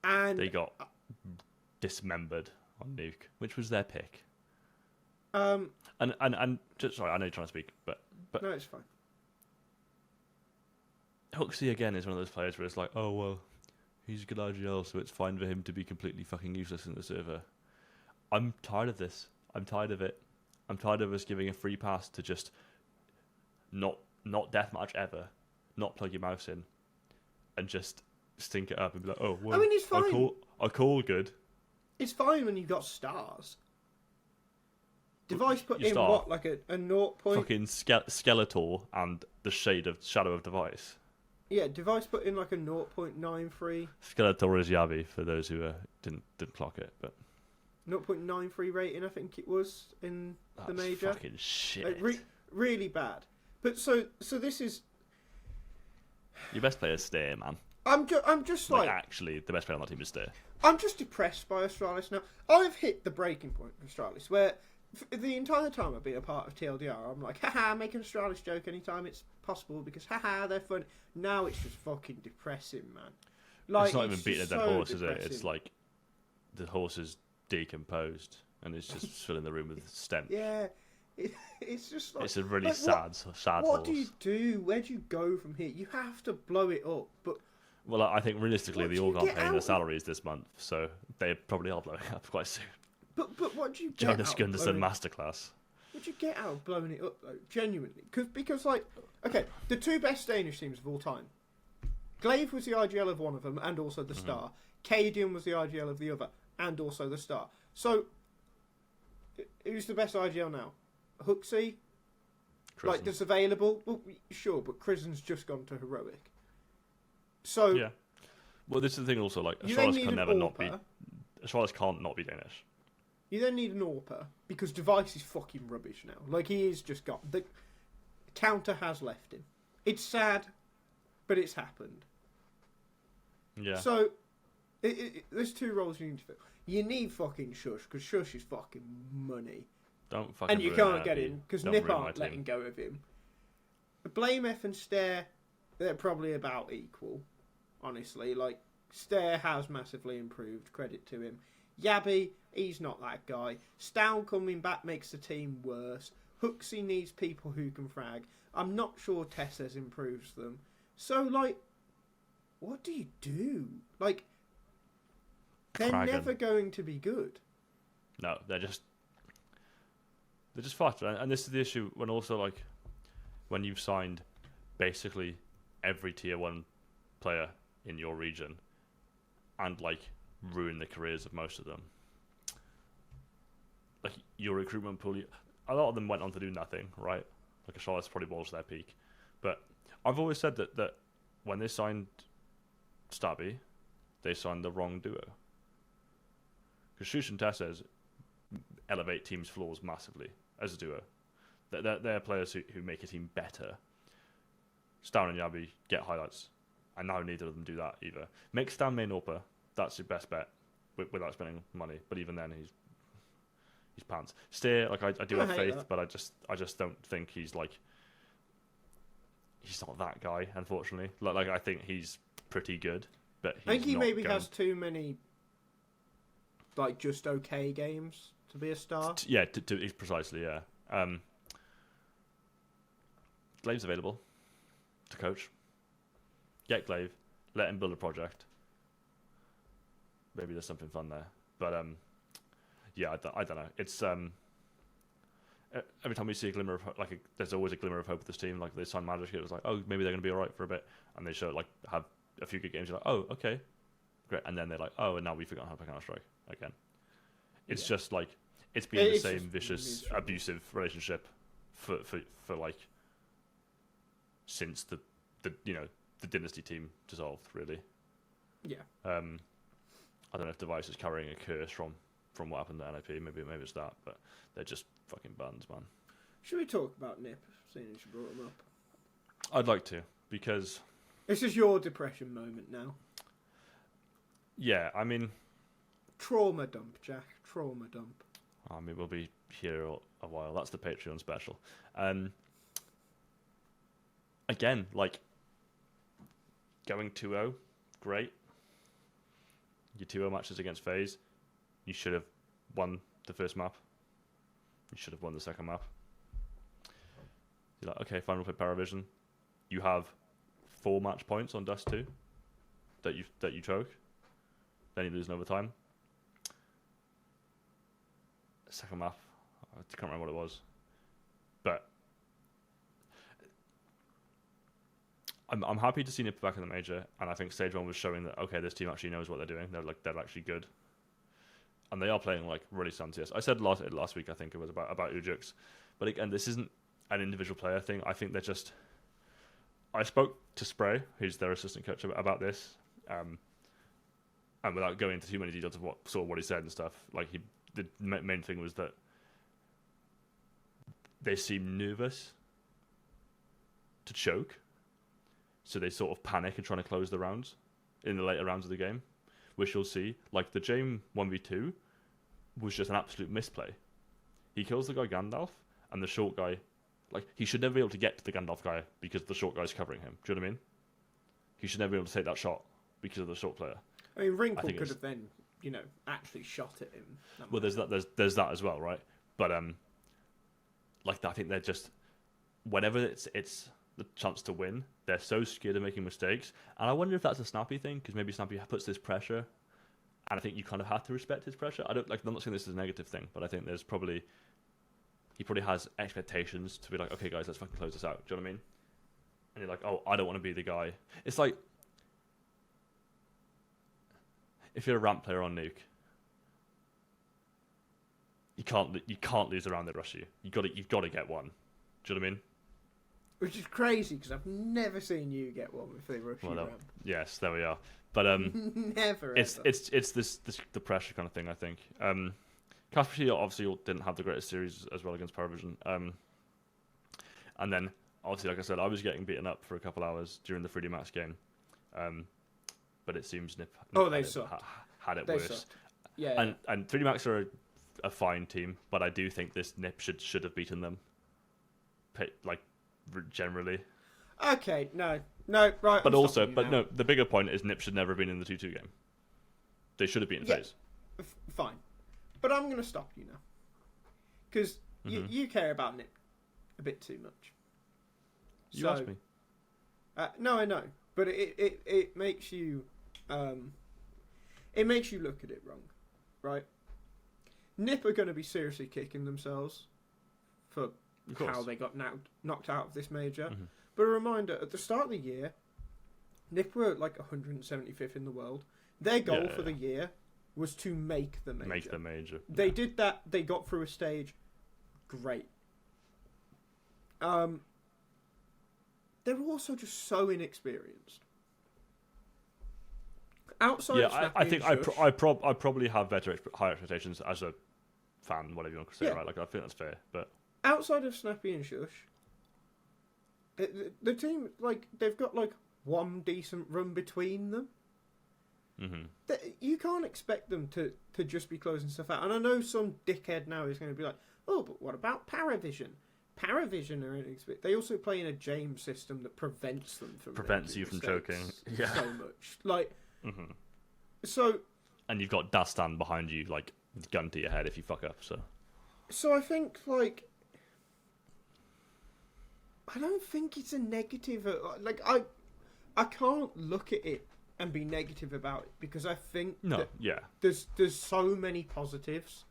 S1: And
S2: they got dismembered on Nuke, which was their pick.
S1: And
S2: just sorry, I know you're trying to speak, but
S1: no, it's fine.
S2: Huxley again is one of those players where it's like, oh well, he's a good IGL, so it's fine for him to be completely fucking useless in the server. I'm tired of this. I'm tired of it. I'm tired of us giving a free pass to just not deathmatch ever, not plug your mouse in, and just stink it up and be like, oh, well,
S1: I mean, it's fine.
S2: I call good.
S1: It's fine when you've got stars. Device put
S2: Your
S1: in
S2: star.
S1: what, like a 0.
S2: Fucking Skeletor and the shadow of Device.
S1: Yeah, Device put in like a 0.93.
S2: Skeletor is Yavi for those who didn't clock it, but
S1: 0.93 rating, I think it was in the
S2: that's
S1: major.
S2: fucking shit.
S1: Like, really bad. But so this is.
S2: Your best player is Steer, man.
S1: I'm just like
S2: actually, the best player on that team is Steer.
S1: I'm just depressed by Astralis now. I've hit the breaking point for Astralis where the entire time I've been a part of TLDR, I'm like, haha, make an Astralis joke anytime it's possible because haha, they're fun. Now it's just fucking depressing, man. Like,
S2: it's not even beating a dead horse,
S1: depressing.
S2: is it? It's like the horse is decomposed and it's just filling the room with stench.
S1: Yeah, it's just like...
S2: It's a really
S1: like,
S2: sad
S1: what
S2: horse.
S1: do you do? Where do you go from here? You have to blow it up, but...
S2: Well, I think realistically,
S1: What
S2: they
S1: do
S2: all
S1: you
S2: aren't
S1: get
S2: paying
S1: out
S2: their
S1: of-
S2: salaries this month, so they probably are blowing up quite soon.
S1: But what do you get
S2: Jonas
S1: out of
S2: Gunderson
S1: blowing...
S2: masterclass.
S1: What do you get out of blowing it up, though? Genuinely. Because, like, okay, the two best Danish teams of all time. Glaive was the IGL of one of them, and also the Star. Cadian was the IGL of the other, and also the Star. So, who's the best IGL now? Huxley? Like, that's available? Well, sure, but Krisen's just gone to Heroic. So...
S2: Yeah. Well, this is the thing also, like,
S1: you then
S2: Astralis
S1: need
S2: can
S1: an
S2: never not be...
S1: AWPer.
S2: Astralis can't not be Danish.
S1: You then need an AWPer, because Device is fucking rubbish now. Like, he is just got... The counter has left him. It's sad, but it's happened.
S2: Yeah.
S1: So, there's two roles you need to fill. You need fucking Shush, because Shush is fucking money.
S2: Don't fucking
S1: And you
S2: ruin
S1: can't get
S2: Navi.
S1: him, because
S2: Don't
S1: Nip
S2: ruin my
S1: aren't
S2: team.
S1: letting go of him. Blame F and Stare, they're probably about equal, honestly. Like, Stare has massively improved, credit to him. Yabby, he's not that guy. Stow coming back makes the team worse. Huxley needs people who can frag. I'm not sure Tess's improves them. So, like, what do you do? Like, they're
S2: Kragan.
S1: never going to be good.
S2: No, they're just fucked. And this is the issue when also, like, when you've signed basically every tier 1 player in your region and, like, ruin the careers of most of them. Like, your recruitment pool, a lot of them went on to do nothing, right? Like, Astralis probably was their peak. But I've always said that when they signed Stabby, they signed the wrong duo. Because Shush and Tess's elevate teams' floors massively as a duo. They're players who make a team better. Stan and Yabi get highlights, and now neither of them do that either. Make Stan main AWPer, that's your best bet without spending money. But even then, he's pants. Steer, like I do have faith,
S1: that.
S2: but I just don't think he's like he's not that guy. Unfortunately, like I think he's pretty good, but he's
S1: I think he
S2: not
S1: maybe
S2: going...
S1: has too many, like, just okay games to be a star.
S2: Yeah, precisely, yeah. Glaive's available to coach. Get Glaive, let him build a project. Maybe there's something fun there. But, yeah, I don't know. It's, every time we see a glimmer of hope, there's always a glimmer of hope with this team. Like, they signed Magic, it was like, oh, maybe they're going to be alright for a bit. And they show, like, have a few good games, you're like, oh, okay, great, and then they're like, oh, and now we've forgotten how to play Counter-Strike again. It's just like it's been the same vicious, abusive relationship for like since the Dynasty team dissolved, really.
S1: Yeah.
S2: I don't know if Device is carrying a curse from what happened to NIP. Maybe it's that, but they're just fucking buns, man.
S1: Should we talk about Nip, seeing as you brought him up?
S2: I'd like to, because
S1: this is your depression moment now.
S2: Yeah, I mean,
S1: trauma dump, Jack. Trauma dump.
S2: I mean, we'll be here a while. That's the Patreon special. Again, like, going 2-0, great. Your 2-0 matches against FaZe, you should have won the first map. You should have won the second map. You're like, okay, fine, we'll play PARIVISION. You have 4 match points on Dust 2 that you choke. Then you lose in overtime. Second map, I can't remember what it was, but I'm happy to see Nip back in the major, and I think Stage 1 was showing that, okay, this team actually knows what they're doing. They're actually good, and they are playing like really sound CS. I said last week, I think it was about Ujux, but again, this isn't an individual player thing. I think they're just. I spoke to Spray, who's their assistant coach, about this, and without going into too many details of what he said and stuff, like the main thing was that they seem nervous to choke. So they sort of panic and trying to close the rounds in the later rounds of the game, which you'll see. Like the Jame 1v2 was just an absolute misplay. He kills the guy Gandalf, and the short guy, like, he should never be able to get to the Gandalf guy because the short guy's covering him. Do you know what I mean? He should never be able to take that shot because of the short player.
S1: I mean, Wrinkle could have then, actually shot at him.
S2: Well, there's that as well, right? But like, I think they're just, whenever it's the chance to win, they're so scared of making mistakes, and I wonder if that's a Snappy thing, because maybe Snappy puts this pressure, and I think you kind of have to respect his pressure. I'm not saying this is a negative thing, but I think he probably has expectations to be like, okay guys, let's fucking close this out. Do you know what I mean? And you're like, oh, I don't want to be the guy. It's like if you're a ramp player on Nuke, you can't lose a round they rush you. You've got to get one. Do you know what I mean?
S1: Which is crazy, because I've never seen you get one if they rush you ramp.
S2: Yes, there we are. But
S1: never.
S2: It's this the pressure kind of thing, I think. Kasper obviously didn't have the greatest series as well against PARIVISION. And then obviously, like I said, I was getting beaten up for a couple hours during the 3D Max game. But it seems Nip had it worse.
S1: Sucked. Yeah.
S2: And 3D Max are a fine team, but I do think this Nip should have beaten them. Like, generally.
S1: Okay, no, right.
S2: But the bigger point is Nip should never have been in the 2-2 game. They should have been in FaZe.
S1: Fine. But I'm going to stop you now. Because you care about Nip a bit too much.
S2: You asked me.
S1: No, I know. But it makes you... it makes you look at it wrong. Right? Nip are going to be seriously kicking themselves for how they got knocked out of this major. Mm-hmm. But a reminder, at the start of the year, Nip were like 175th in the world. Their goal for the year was to make the major. They did that. They got through a stage. Great. They're also just so inexperienced. Outside of Snappy,
S2: I think I probably have higher expectations as a fan, whatever you want to say, right? Like, I think that's fair. But
S1: outside of Snappy and Shush, the team, like, they've got like one decent run between them. Mm-hmm. You can't expect them to just be closing stuff out. And I know some dickhead now is going to be like, oh, but what about PARIVISION? PARIVISION are inexperienced. They also play in a James system that prevents them from
S2: you from choking.
S1: Yeah. So much. Like,
S2: so, and you've got Dastan behind you, like, gun to your head if you fuck up. So
S1: I think, like, I don't think it's a negative. Like, I can't look at it and be negative about it, because I think there's so many positives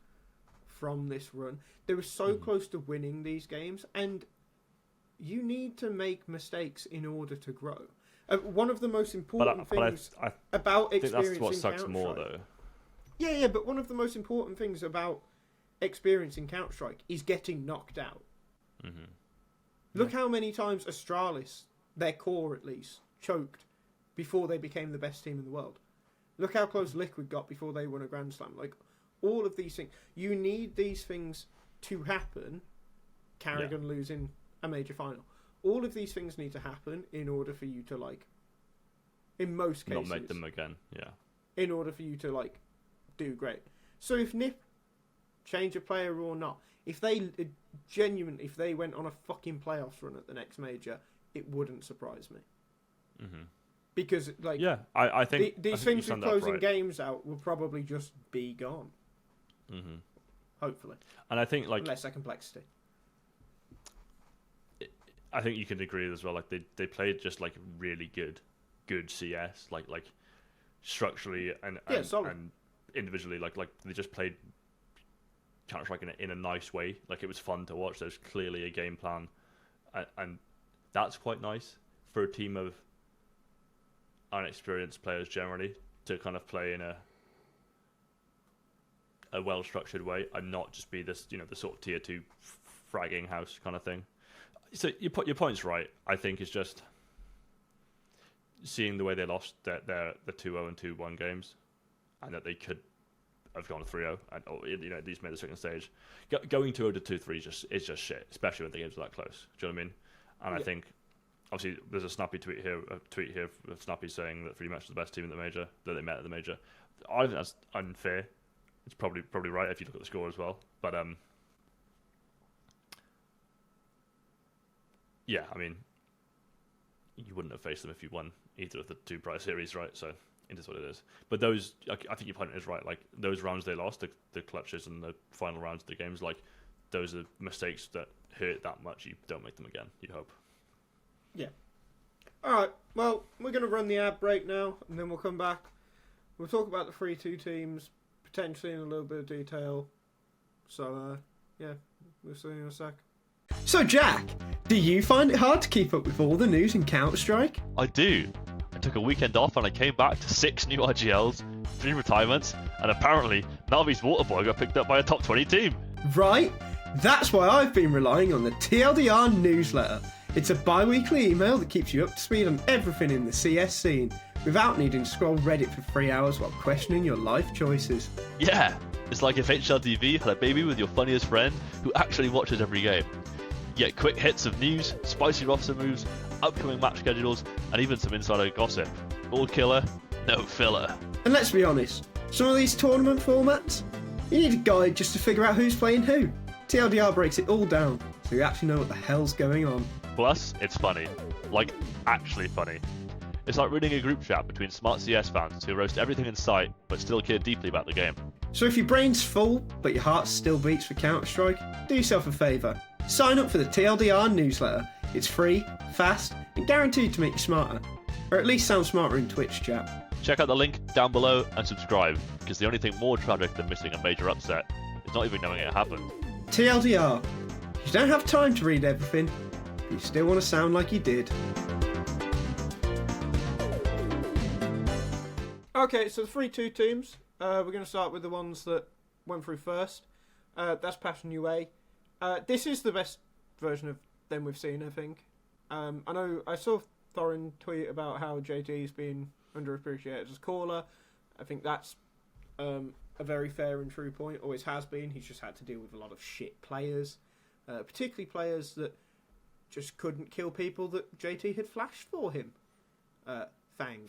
S1: from this run. They were so close to winning these games, and you need to make mistakes in order to grow. One of the most important
S2: But
S1: things
S2: I
S1: about
S2: think
S1: experiencing
S2: that's what sucks
S1: Counter-Strike.
S2: more, though.
S1: Yeah, but one of the most important things about experiencing Counter-Strike is getting knocked out.
S2: Mm-hmm.
S1: Look how many times Astralis, their core at least, choked before they became the best team in the world. Look how close Liquid got before they won a Grand Slam. Like, all of these things. You need these things to happen. Carrigan losing a major final. All of these things need to happen in order for you to, like, in most cases...
S2: Not make them again, yeah.
S1: In order for you to, like, do great. So if NIP change a player or not, if they genuinely, if they went on a fucking playoffs run at the next major, it wouldn't surprise me.
S2: Mm-hmm.
S1: Because, like,
S2: I think
S1: these things with closing games out will probably just be gone.
S2: Mm-hmm.
S1: Hopefully.
S2: And I think, like,
S1: lesser complexity.
S2: I think you can agree as well. Like, they played just like really good CS, like structurally and individually, like they just played Counter-Strike in a nice way. Like, it was fun to watch. There's clearly a game plan, and that's quite nice for a team of unexperienced players generally to kind of play in a well-structured way and not just be this, the sort of tier 2 fragging house kind of thing. So your point's right. I think it's just seeing the way they lost the 2-0 and 2-1 games, and that they could have gone 3-0 and at least made the second stage. Going 2-0 to 2-3 is just shit, especially when the games are that close. Do you know what I mean? And I think obviously there's a Snappy tweet here of Snappy saying that Free Match is the best team in the major, that they met at the major. I think that's unfair. It's probably right if you look at the score as well, but yeah, I mean, you wouldn't have faced them if you won either of the two prize series, right? So it is what it is. But those, I think your point is right. Like, those rounds they lost, the clutches and the final rounds of the games, like, those are mistakes that hurt that much. You don't make them again, you'd hope.
S1: Yeah. All right. Well, we're going to run the ad break now, and then we'll come back. We'll talk about the 3-2 teams, potentially in a little bit of detail. So, yeah, we'll see you in a sec. So, Jack, do you find it hard to keep up with all the news in Counter-Strike?
S3: I do. I took a weekend off and I came back to 6 new RGLs, 3 retirements, and apparently Navi's Waterboy got picked up by a top 20 team.
S1: Right? That's why I've been relying on the TLDR newsletter. It's a bi-weekly email that keeps you up to speed on everything in the CS scene, without needing to scroll Reddit for 3 hours while questioning your life choices.
S3: Yeah, it's like if HLTV had a baby with your funniest friend who actually watches every game. You get quick hits of news, spicy roster moves, upcoming match schedules, and even some insider gossip. All killer, no filler.
S1: And let's be honest, some of these tournament formats, you need a guide just to figure out who's playing who. TLDR breaks it all down, so you actually know what the hell's going on.
S3: Plus, it's funny. Like, actually funny. It's like reading a group chat between smart CS fans who roast everything in sight, but still care deeply about the game.
S1: So if your brain's full, but your heart still beats for Counter-Strike, do yourself a favour. Sign up for the TLDR newsletter. It's free, fast, and guaranteed to make you smarter. Or at least sound smarter in Twitch chat.
S3: Check out the link down below and subscribe, because the only thing more tragic than missing a major upset is not even knowing it happened.
S1: TLDR. You don't have time to read everything, but you still want to sound like you did. Okay, so the 3-2 teams. We're going to start with the ones that went through first. That's Passion UA. This is the best version of them we've seen, I think. I know I saw Thorin tweet about how JT's been underappreciated as caller. I think that's a very fair and true point. Always has been. He's just had to deal with a lot of shit players, particularly players that just couldn't kill people that JT had flashed for him. Fang.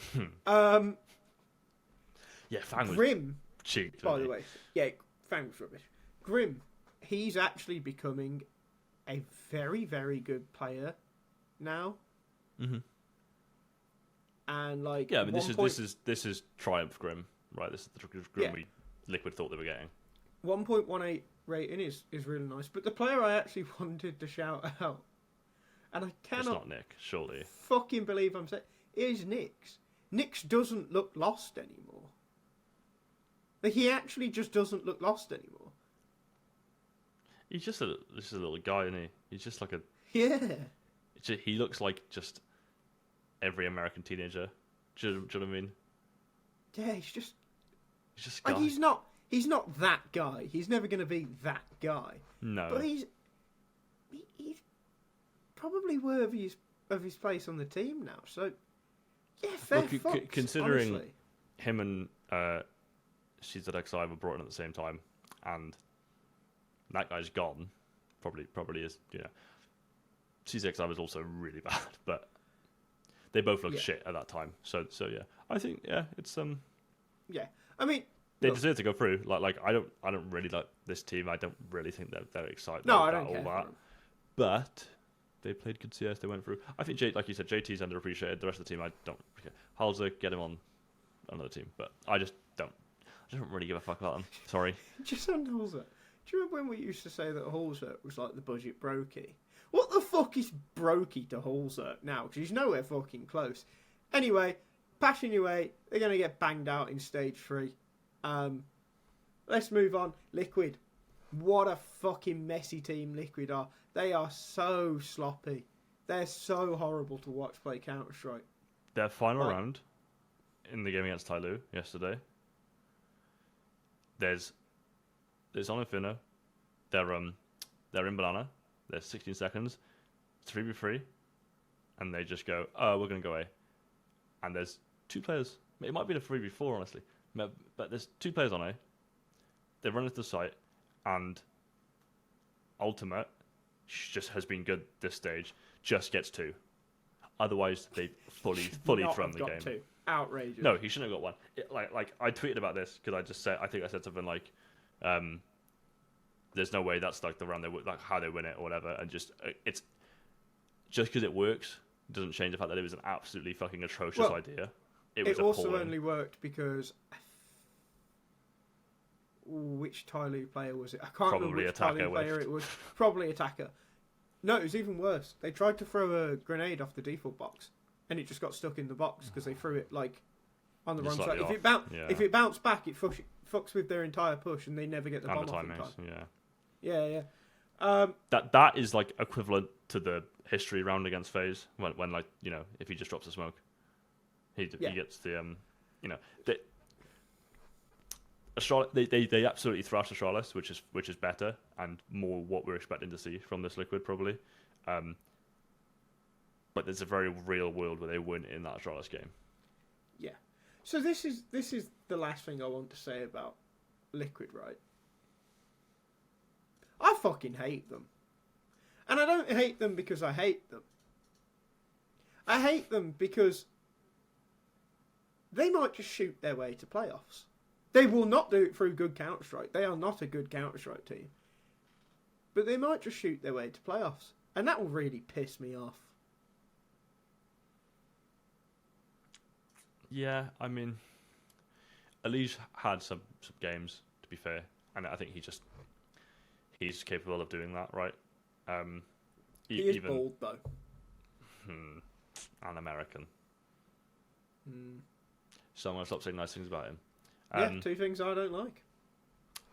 S2: Yeah, Fang was
S1: Grim,
S2: cheap.
S1: by the way. Yeah, Fang was rubbish. Grim, he's actually becoming a very, very good player now.
S2: Mm-hmm.
S1: And like,
S2: yeah, I mean, this is Triumph Grim, right? This is the Grim we Liquid thought they were getting.
S1: 1.18 rating is really nice, but the player I actually wanted to shout out, and I cannot
S2: It's not Nick, surely.
S1: fucking believe I'm saying, is Nyx. Nyx doesn't look lost anymore. Like, he actually just doesn't look lost anymore.
S2: He's just a little guy, isn't he? He's just like a...
S1: Yeah.
S2: He looks like just every American teenager. Do you know what I mean?
S1: Yeah, he's just
S2: a guy.
S1: like he's not that guy. He's never going to be that guy.
S2: No.
S1: But he's probably worthy of his place on the team now. So yeah, fair fucks,
S2: considering
S1: honestly.
S2: him and CZXI were brought in at the same time, and that guy's gone. Probably is. You know, CZXI was also really bad, but they both looked shit at that time. So yeah, I think it's
S1: Yeah, I mean,
S2: they deserve to go through. Like I don't really like this team. I don't really think they're excited.
S1: No,
S2: about
S1: I don't care.
S2: all that. But they played good CS. They went through. I think like you said, JT's underappreciated. The rest of the team, I don't. Halzer, get him on another team, but I just don't really give a fuck about him. Sorry.
S1: Just on Halzer. Do you remember when we used to say that Halzer was like the budget brokey? What the fuck is brokey to Halzer now? Because he's nowhere fucking close. Anyway, Passion UA, they're going to get banged out in stage 3. Let's move on. Liquid. What a fucking messy team Liquid are. They are so sloppy. They're so horrible to watch play Counter-Strike.
S2: Their final round in the game against TYLOO yesterday. There's on Inferno. They're in banana. There's 16 seconds. 3v3. And they just go, oh, we're going to go A. And there's 2 players. It might be a 3v4, honestly. But there's 2 players on A. They run into the site. And Ultimate just has been good this stage. Just gets 2. Otherwise, they fully thrown the game.
S1: 2. Outrageous.
S2: No, he shouldn't have got 1. Like I tweeted about this because I think I said something like, "There's no way that's like the round like how they win it or whatever." And just it's just because it works doesn't change the fact that it was an absolutely fucking atrocious idea. It
S1: also only worked because which TYLOO player was it? I can't remember which TYLOO player it was. Probably attacker. No, it was even worse. They tried to throw a grenade off the default box, and it just got stuck in the box because they threw it like on the wrong side. If it bounced back, it fucks with their entire push, and they never get the bomb off in time. Yeah.
S2: That is like equivalent to the history round against FaZe when like if he just drops a smoke, he gets the Astralis, they absolutely thrashed Astralis, which is better and more what we're expecting to see from this Liquid probably. But there's a very real world where they win in that Astralis game.
S1: Yeah. So this is the last thing I want to say about Liquid, right? I fucking hate them. And I don't hate them because I hate them. I hate them because they might just shoot their way to playoffs. They will not do it through good Counter-Strike. They are not a good Counter-Strike team. But they might just shoot their way to playoffs. And that will really piss me off.
S2: Yeah, I mean, Elige had some games, to be fair. And I think he's capable of doing that, right?
S1: He is bald, though.
S2: And American. So I'm going to stop saying nice things about him.
S1: Yeah, 2 things I don't like.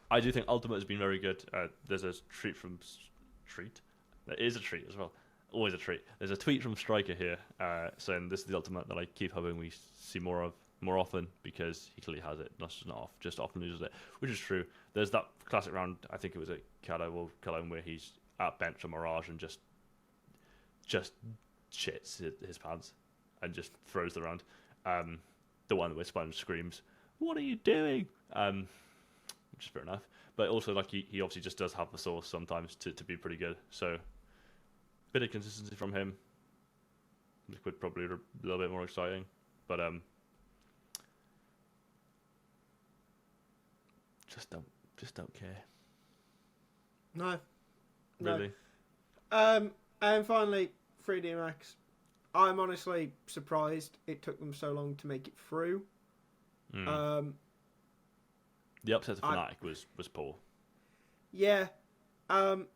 S2: I do think Ultimate has been very good. There's a treat from... Treat? There is a treat as well. Always a treat. There's a tweet from Striker here saying this is the Ultimate that I keep hoping we see more often because he clearly has it. Just often loses it, which is true. There's that classic round, I think it was at World Cologne, where he's at bench on Mirage and just shits his pants and just throws the round. The one where Sponge screams, "What are you doing?" Which is fair enough. But also, like he obviously just does have the source sometimes to be pretty good. So, bit of consistency from him. Liquid probably a little bit more exciting, but just don't care.
S1: No.
S2: Really.
S1: And finally, 3D Max. I'm honestly surprised it took them so long to make it through.
S2: The upset to fnatic was poor.
S1: Yeah. They're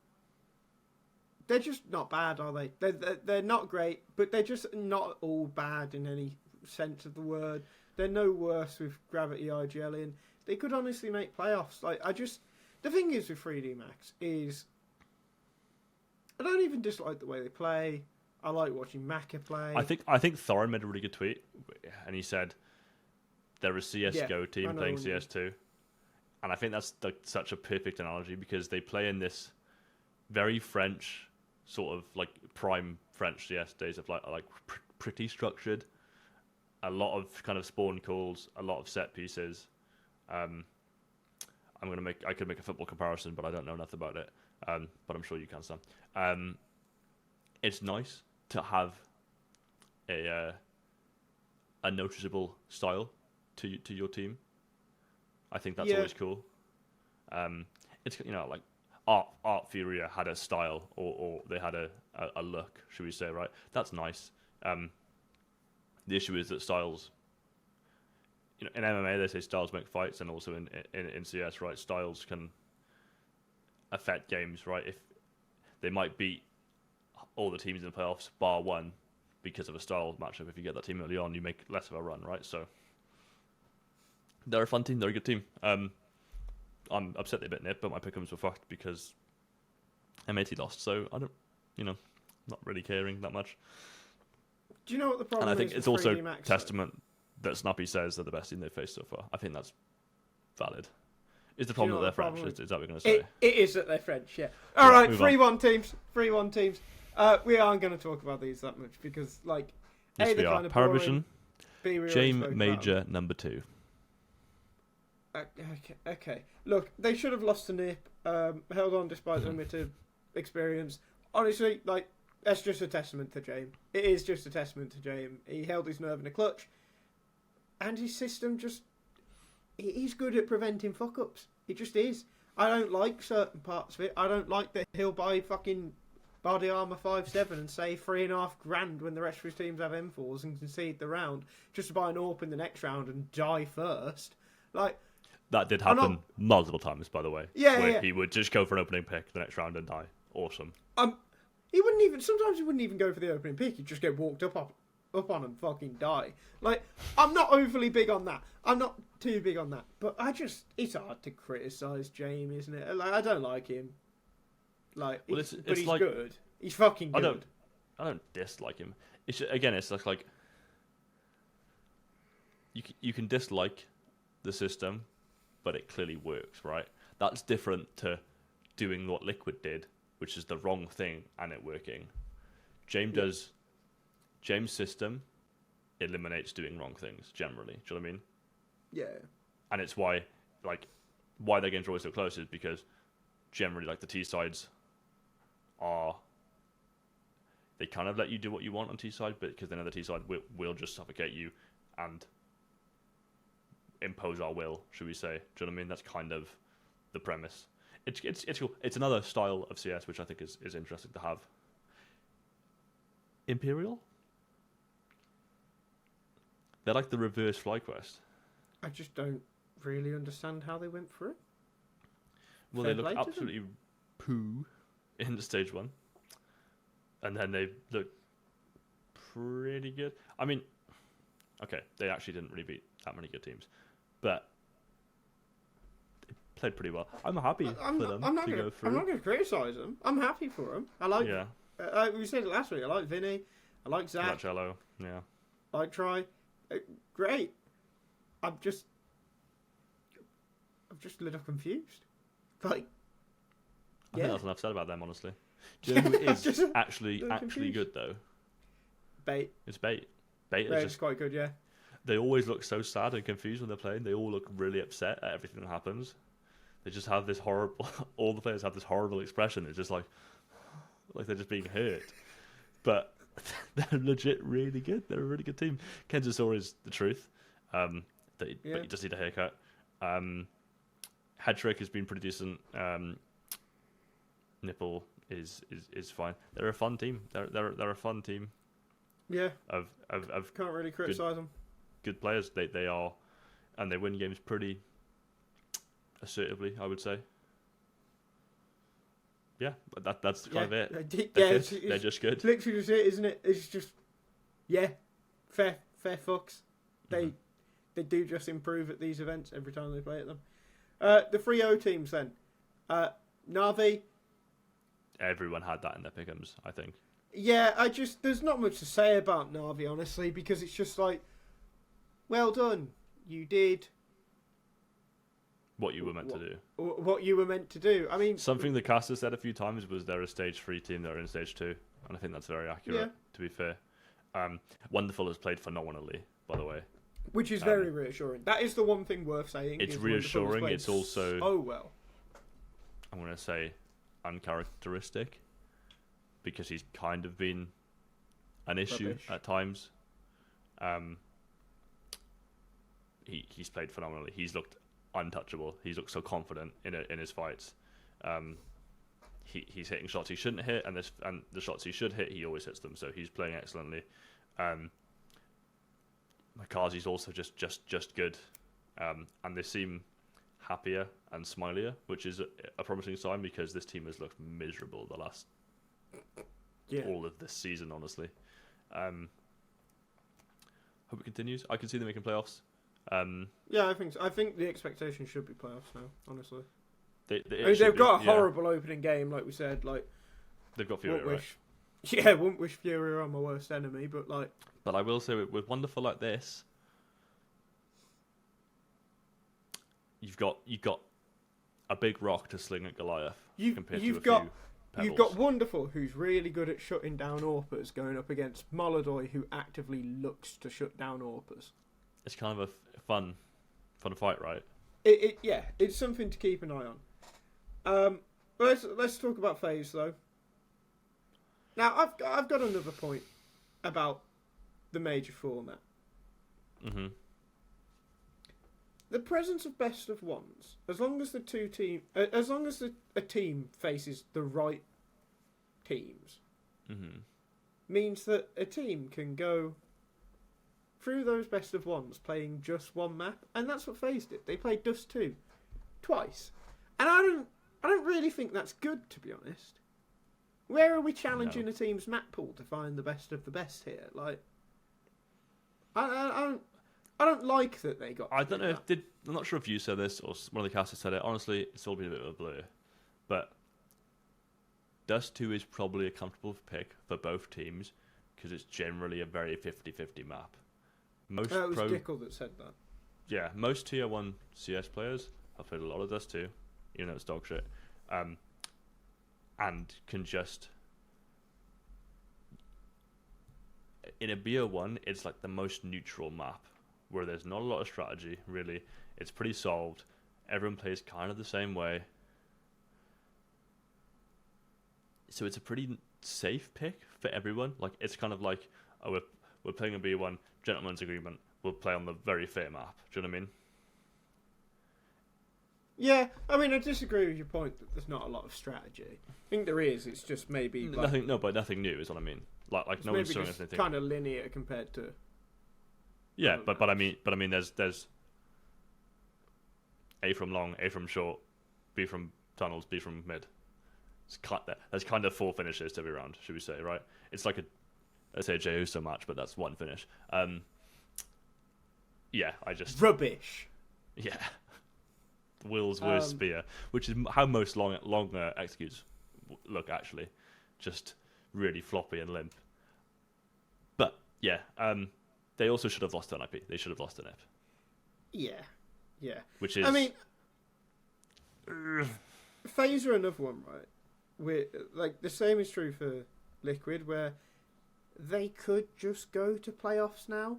S1: just not bad, are they? They're not great, but they're just not all bad in any sense of the word. They're no worse with Gravity IGL in. They could honestly make playoffs. The thing is with 3D Max is I don't even dislike the way they play. I like watching Maka play.
S2: I think Thorin made a really good tweet, and he said they're a CS:GO team playing CS2, and I think that's such a perfect analogy because they play in this very French sort of like prime French CS days of like pretty structured, a lot of kind of spawn calls, a lot of set pieces. I could make a football comparison, but I don't know enough about it. But I'm sure you can, Sam. It's nice to have a noticeable style to your team. I think that's always cool. It's like Art Furia had a style or they had a look, should we say, right? That's nice. The issue is that styles, in MMA they say styles make fights, and also in CS, right? Styles can affect games, right? If they might beat all the teams in the playoffs bar one because of a style matchup. If you get that team early on, you make less of a run, right? So they're a fun team. They're a good team. I'm upset they bit nip, but my pick'ems were fucked because M80 lost. So I don't, not really caring that much.
S1: Do you know what the problem is?
S2: And I think it's also testament that Snappy says they're the best team they've faced so far. I think that's valid. Is the problem that they're French? Is that what we're going to say?
S1: It is that they're French, yeah. All right, 3-1 teams. 3-1 teams. We aren't going to talk about these that much because, like,
S2: yes, we are.
S1: Kind of
S2: PARIVISION,
S1: James
S2: Major number 2.
S1: Okay. Look, they should have lost to Nip. Held on despite limited experience. Honestly, like, that's just a testament to James. It is just a testament to James. He held his nerve in a clutch, and his system just. He's good at preventing fuck-ups. He just is. I don't like certain parts of it. I don't like that he'll buy fucking body armor 5/7 and save $3,500 when the rest of his teams have M4s and concede the round just to buy an AWP in the next round and die first. Like
S2: that did happen multiple times, by the way.
S1: Yeah.
S2: He would just go for an opening pick the next round and die. Awesome.
S1: He wouldn't even. Sometimes he wouldn't even go for the opening pick. He'd just get walked up on and fucking die. Like, I'm not overly big on that. I'm not too big on that. But it's hard to criticise James, isn't it? Like, I don't like him. Like, but he's like, good. He's fucking good.
S2: I don't dislike him. It's like you can dislike the system, but it clearly works, right? That's different to doing what Liquid did, which is the wrong thing and it working. James' system eliminates doing wrong things generally. Do you know what I mean?
S1: Yeah.
S2: And it's why their games are always so close is because generally, like, the T sides they kind of let you do what you want on T side, but because they know the T side will just suffocate you and impose our will, should we say? Do you know what I mean? That's kind of the premise. It's cool. It's another style of CS which I think is interesting to have. Imperial? They're like the reverse FlyQuest.
S1: I just don't really understand how they went through.
S2: Well, they look absolutely poo in the stage 1. And then they look pretty good. I mean, okay, they actually didn't really beat that many good teams. But they played pretty well. I'm happy for them to go through.
S1: I'm not going to criticise them. I'm happy for them. I like them. We said it last week. I like Vinny. I like Zach.
S2: I like TYLOO, yeah.
S1: I like Try. Great. I'm just a little confused. Like,
S2: I think that's enough said about them, honestly. Do you know who is actually good, though?
S1: Bait.
S2: It's Bait. Bait
S1: is just quite good, yeah.
S2: They always look so sad and confused when they're playing. They all look really upset at everything that happens. They just have this horrible... all the players have this horrible expression. It's just like they're just being hurt. But they're legit really good. They're a really good team. Kenzasaur is the truth. But you just need a haircut. Headtrick has been pretty decent. Nipple is fine. They're a fun team. They're a fun team.
S1: Yeah.
S2: Of
S1: can't really criticise them.
S2: Good players. They are, and they win games pretty assertively, I would say. Yeah, but that's kind of it. They're just good.
S1: It's literally just it, isn't it? It's just fair fucks. They do just improve at these events every time they play at them. The 3-0 teams then. Navi.
S2: Everyone had that in their pick'ems, I think.
S1: Yeah, there's not much to say about Navi, honestly, because it's just like, well done, you did
S2: what you were meant to do.
S1: What you were meant to do. I mean,
S2: Something the caster said a few times was they're a stage 3 team, they're in stage 2, and I think that's very accurate, to be fair. Wonderful has played phenomenally, by the way.
S1: Which is very reassuring. That is the one thing worth saying.
S2: It's reassuring, it's also...
S1: Oh, well.
S2: I'm going to say uncharacteristic, because he's kind of been an issue at times. He's played phenomenally. He's looked untouchable. He's looked so confident in his fights. He's hitting shots he shouldn't hit, and the shots he should hit, he always hits them. So he's playing excellently. Makazi's also just good, and they seem happier and smilier, which is a promising sign, because this team has looked miserable the last all of this season, honestly. Hope it continues. I can see them making playoffs.
S1: Yeah, I think so. I think the expectation should be playoffs now, honestly.
S2: They've
S1: got a horrible opening game, like we said. Like,
S2: they've got Fury, right?
S1: Yeah, wouldn't wish Fury on my worst enemy, but like...
S2: But I will say, with Wonderful like this, you've got a big rock to sling at Goliath compared to a few pebbles.
S1: You've got Wonderful, who's really good at shutting down AWPers, going up against Molodoy, who actively looks to shut down AWPers.
S2: It's kind of a fun fight, right?
S1: Yeah, it's something to keep an eye on. Let's talk about FaZe though. Now I've got another point about the major format.
S2: Mm-hmm.
S1: The presence of best of ones, as long as a team faces the right teams, means that a team can go through those best of ones playing just one map, and that's what FaZe did. They played Dust 2 twice, and I don't really think that's good, to be honest. Where are we challenging a team's map pool to find the best of the best here? Like, I don't like that they got.
S2: I don't know. I'm not sure if you said this or one of the casters said it. Honestly, it's all been a bit of a blur. But Dust 2 is probably a comfortable pick for both teams, because it's generally a very 50-50 map. It was
S1: Dickel that said that.
S2: Yeah, most Tier 1 CS players have played a lot of Dust 2, even though it's dog shit, and can just... In a BO1, it's like the most neutral map, where there's not a lot of strategy, really. It's pretty solved. Everyone plays kind of the same way. So it's a pretty safe pick for everyone. Like, it's kind of like, oh, we're playing a B1, gentleman's agreement. We'll play on the very fair map. Do you know what I mean?
S1: Yeah, I mean, I disagree with your point that there's not a lot of strategy. I think there is. It's just maybe
S2: nothing new is what I mean. Like no one's showing us anything.
S1: Kind of linear compared to.
S2: Yeah, but I mean, there's A from long, A from short, B from tunnels, B from mid. There's kind of 4 finishes every round, should we say, right? It's like let's say a J-Uso match, but that's 1 finish. Yeah,
S1: rubbish.
S2: Yeah, Will's worst spear, which is how most longer executes look, actually, just really floppy and limp. But yeah, they also should have lost an IP. They should have lost an IP.
S1: Yeah.
S2: Which is,
S1: I mean, FaZe are another one, right? Like, the same is true for Liquid, where they could just go to playoffs now,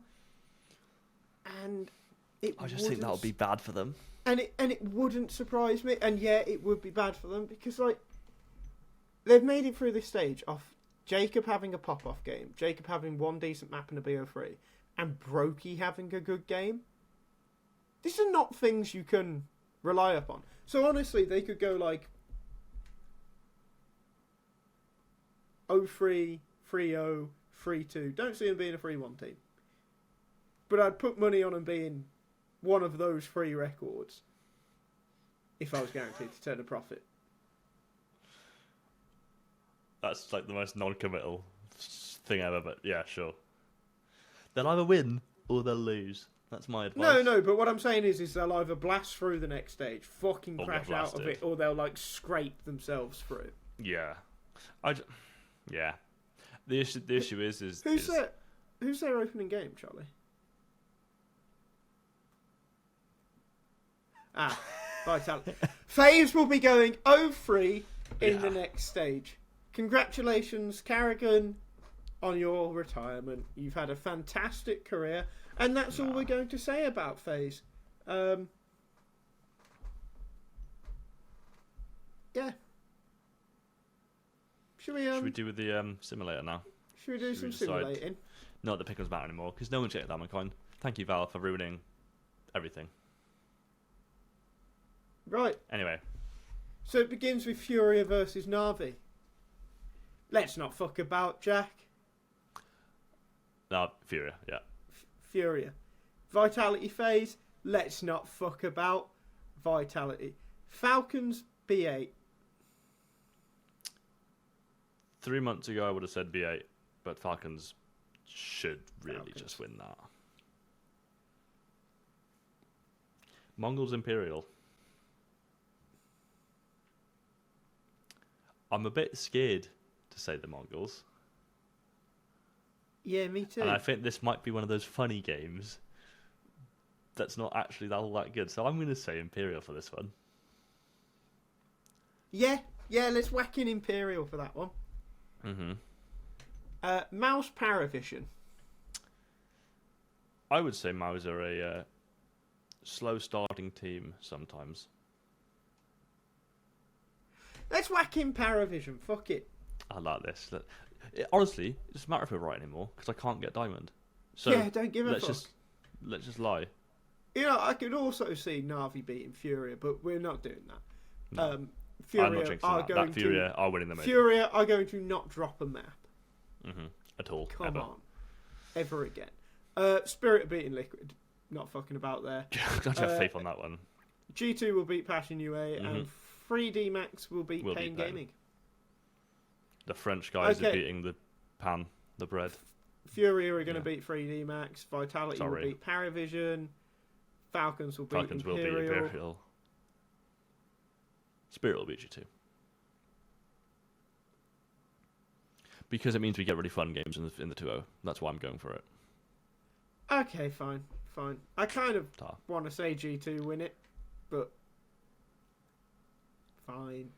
S1: and
S2: I just think that would be bad for them.
S1: And it wouldn't surprise me. And yeah, it would be bad for them, because like, they've made it through this stage off Jacob having a pop-off game, Jacob having 1 decent map in a BO3, and Brokey having a good game. These are not things you can rely upon. So honestly, they could go like 0-3, 3-0, 3-2. Don't see them being a 3-1 team. But I'd put money on them being one of those 3 records if I was guaranteed to turn a profit.
S2: That's like the most non-committal thing ever, but yeah, sure. They'll either win or they'll lose. That's my advice.
S1: No, but what I'm saying is they'll either blast through the next stage, fucking crash out of it, or they'll like scrape themselves through.
S2: Yeah. The issue is
S1: who's their opening game, Charlie? Vitality. FaZe will be going 0-3 in the next stage. Congratulations, Carrigan, on your retirement. You've had a fantastic career, and that's all we're going to say about FaZe. Yeah. Should we
S2: do with the simulator now?
S1: Should we do some simulating?
S2: Not that pick matter anymore, because no one checked that coin. Thank you, Val, for ruining everything.
S1: Right.
S2: Anyway.
S1: So it begins with Furia versus Navi. Let's not fuck about, Jack.
S2: No, Furia, yeah.
S1: Furia. Vitality FaZe. Let's not fuck about. Vitality. Falcons B8.
S2: 3 months ago, I would have said B8, but Falcons should really just win that. Mongols Imperial. I'm a bit scared to say the Mongols.
S1: Yeah, me too.
S2: And I think this might be one of those funny games that's not actually all that good. So I'm going to say Imperial for this one.
S1: Yeah, let's whack in Imperial for that one. Mouse PARIVISION.
S2: I would say Mouse are a slow starting team sometimes.
S1: Let's whack in PARIVISION. Fuck it.
S2: I like this. Honestly, it doesn't matter if we're right anymore because I can't get diamond. So
S1: yeah, don't give a fuck.
S2: Let's just lie.
S1: You know, I could also see Navi beating Furia, but we're not doing that.
S2: No.
S1: Furia
S2: I'm not jinxing that. Furia are winning the major.
S1: Furia are going to not drop a map.
S2: At all.
S1: Come on. Ever again. Spirit are beating Liquid. Not fucking about there.
S2: I don't have faith on that one.
S1: G2 will beat Passion UA and 3D Max will beat Pain Gaming.
S2: The French guys are beating the bread.
S1: Furia are going to beat 3D Max. Vitality will beat PARIVISION. Falcons will beat Imperial.
S2: Spirit will beat you too. Because it means we get really fun games in the 2-0. That's why I'm going for it.
S1: Okay, fine. I kind of want to say G2 win it, but fine.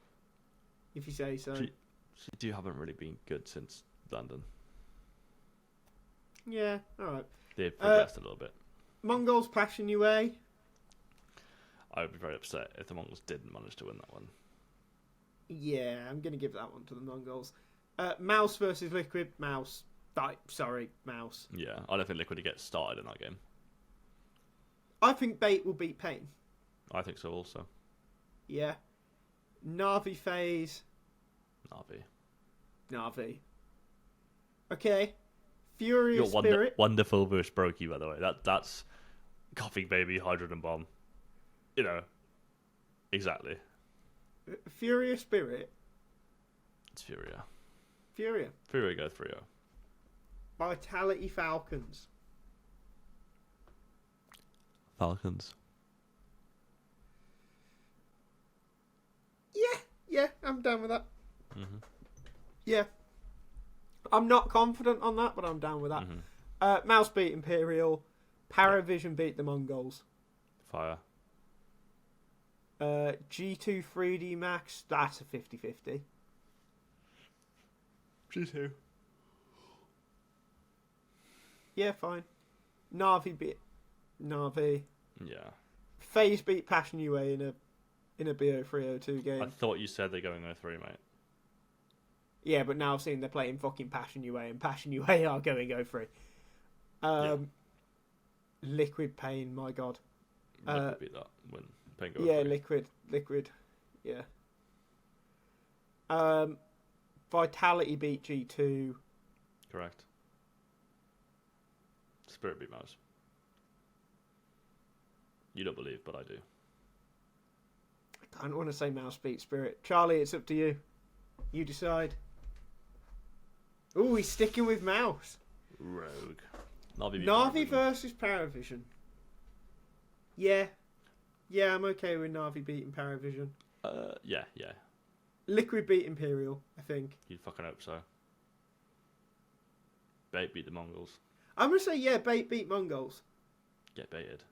S1: If you say so.
S2: G2 haven't really been good since London.
S1: Yeah, alright.
S2: They've progressed a little bit.
S1: Mongols Passion UA.
S2: I would be very upset if the Mongols didn't manage to win that one.
S1: Yeah, I'm going to give that one to the Mongols. Mouse versus Liquid. Mouse. Mouse.
S2: Yeah, I don't think Liquid will get started in that game.
S1: I think Bait will beat Pain.
S2: I think so also.
S1: Yeah. Navi FaZe. Navi. Okay. Furious Spirit.
S2: Wonderful versus Brokey, by the way. That's Coughing Baby, Hydrogen Bomb. You know. Exactly.
S1: Furious Spirit.
S2: It's Furia.
S1: Furia
S2: go 3-0.
S1: Vitality Falcons.
S2: Falcons.
S1: Yeah, I'm down with that. Yeah. I'm not confident on that, but I'm down with that. Mouse beat Imperial. PARIVISION beat the Mongols.
S2: Fire.
S1: G2 3D Max, that's a 50-50.
S2: G2.
S1: Yeah, fine. Navi beat Navi.
S2: Yeah.
S1: FaZe beat Passion UA in a BO302 game.
S2: I thought you said they're going 0-3, mate.
S1: Yeah, but now I've seen they're playing fucking Passion UA, and Passion UA are going 0-3. Liquid Pain, my god.
S2: Liquid beat that when Pain go
S1: 0-3. Liquid. Yeah. Vitality beat G2.
S2: Correct. Spirit beat Mouse. You don't believe, but I do.
S1: I don't want to say Mouse beat Spirit. Charlie, it's up to you. You decide. Ooh, he's sticking with Mouse.
S2: Rogue.
S1: Navi versus PARIVISION. Yeah, I'm okay with Navi beating PARIVISION.
S2: Yeah.
S1: Liquid beat Imperial, I think.
S2: You'd fucking hope so. Bait beat the Mongols.
S1: I'm going to say, yeah, Bait beat Mongols.
S2: Get baited.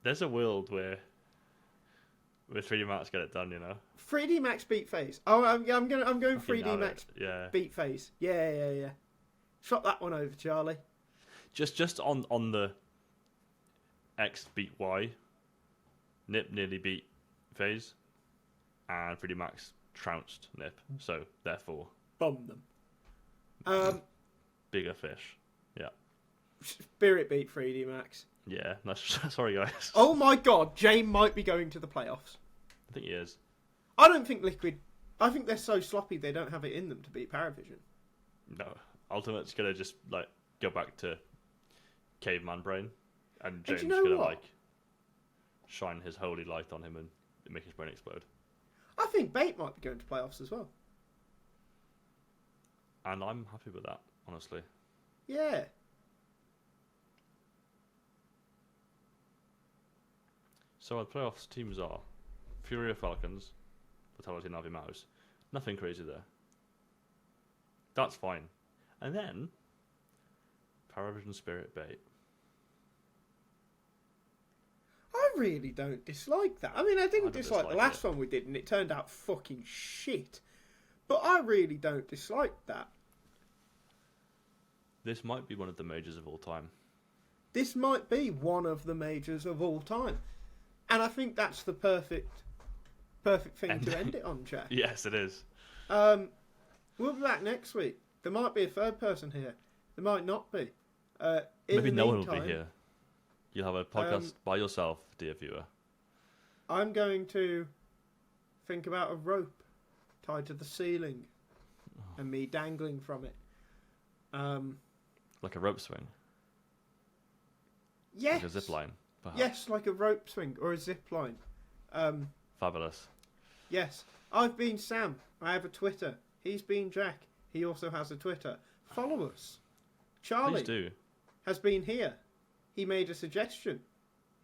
S2: There's a world where 3D Max get it done, you know.
S1: 3D Max beat FaZe. Oh, I'm going 3D Max
S2: Yeah.
S1: beat FaZe. Yeah. Swap that one over, Charlie.
S2: Just on the X beat Y, Nip nearly beat FaZe, and 3D Max trounced Nip. So therefore,
S1: Bomb them.
S2: bigger fish. Yeah.
S1: Spirit beat 3D Max.
S2: Yeah. That's sorry, guys.
S1: Oh my God, Jane might be going to the playoffs.
S2: I think he is.
S1: I don't think Liquid. I think they're so sloppy they don't have it in them to beat PARIVISION.
S2: No. Ultimate's gonna just like go back to caveman brain, and James
S1: you know
S2: gonna
S1: what?
S2: like shine his holy light on him and make his brain explode.
S1: I think Bait might be going to playoffs as well.
S2: And I'm happy with that, honestly.
S1: Yeah.
S2: So our playoffs teams are Furia Falcons, Vitality Navi Mouse. Nothing crazy there. That's fine. And then PARIVISION Spirit Bait.
S1: I really don't dislike that. I mean, I didn't
S2: don't
S1: dislike the
S2: dislike
S1: last
S2: it.
S1: one we did, and it turned out fucking shit. But I really don't dislike that.
S2: This might be one of the majors of all time.
S1: This might be one of the majors of all time. And I think that's the perfect thing to end it on, chat.
S2: Yes, it is.
S1: We'll be back next week. There might be a third person here. There might not be.
S2: Maybe no one will be here. You'll have a podcast by yourself, dear viewer.
S1: I'm going to think about a rope tied to the ceiling and me dangling from it.
S2: Like a rope swing.
S1: Yes.
S2: Like a zip line, perhaps.
S1: Yes, like a rope swing or a zip line.
S2: Fabulous.
S1: Yes. I've been Sam. I have a Twitter. He's been Jack. He also has a Twitter. Follow us. Charlie
S2: Please do.
S1: has been here. He made a suggestion.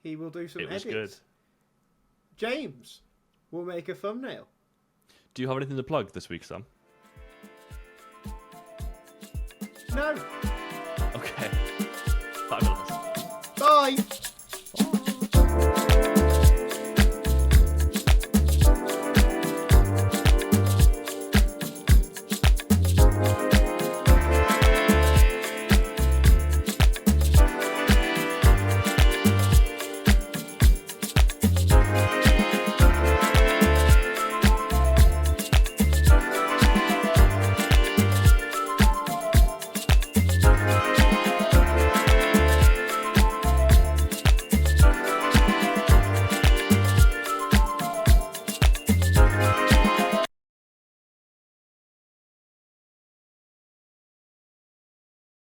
S1: He will do some
S2: It was
S1: edits.
S2: good.
S1: James will make a thumbnail.
S2: Do you have anything to plug this week, Sam?
S1: No.
S2: Okay. Fabulous.
S1: Bye.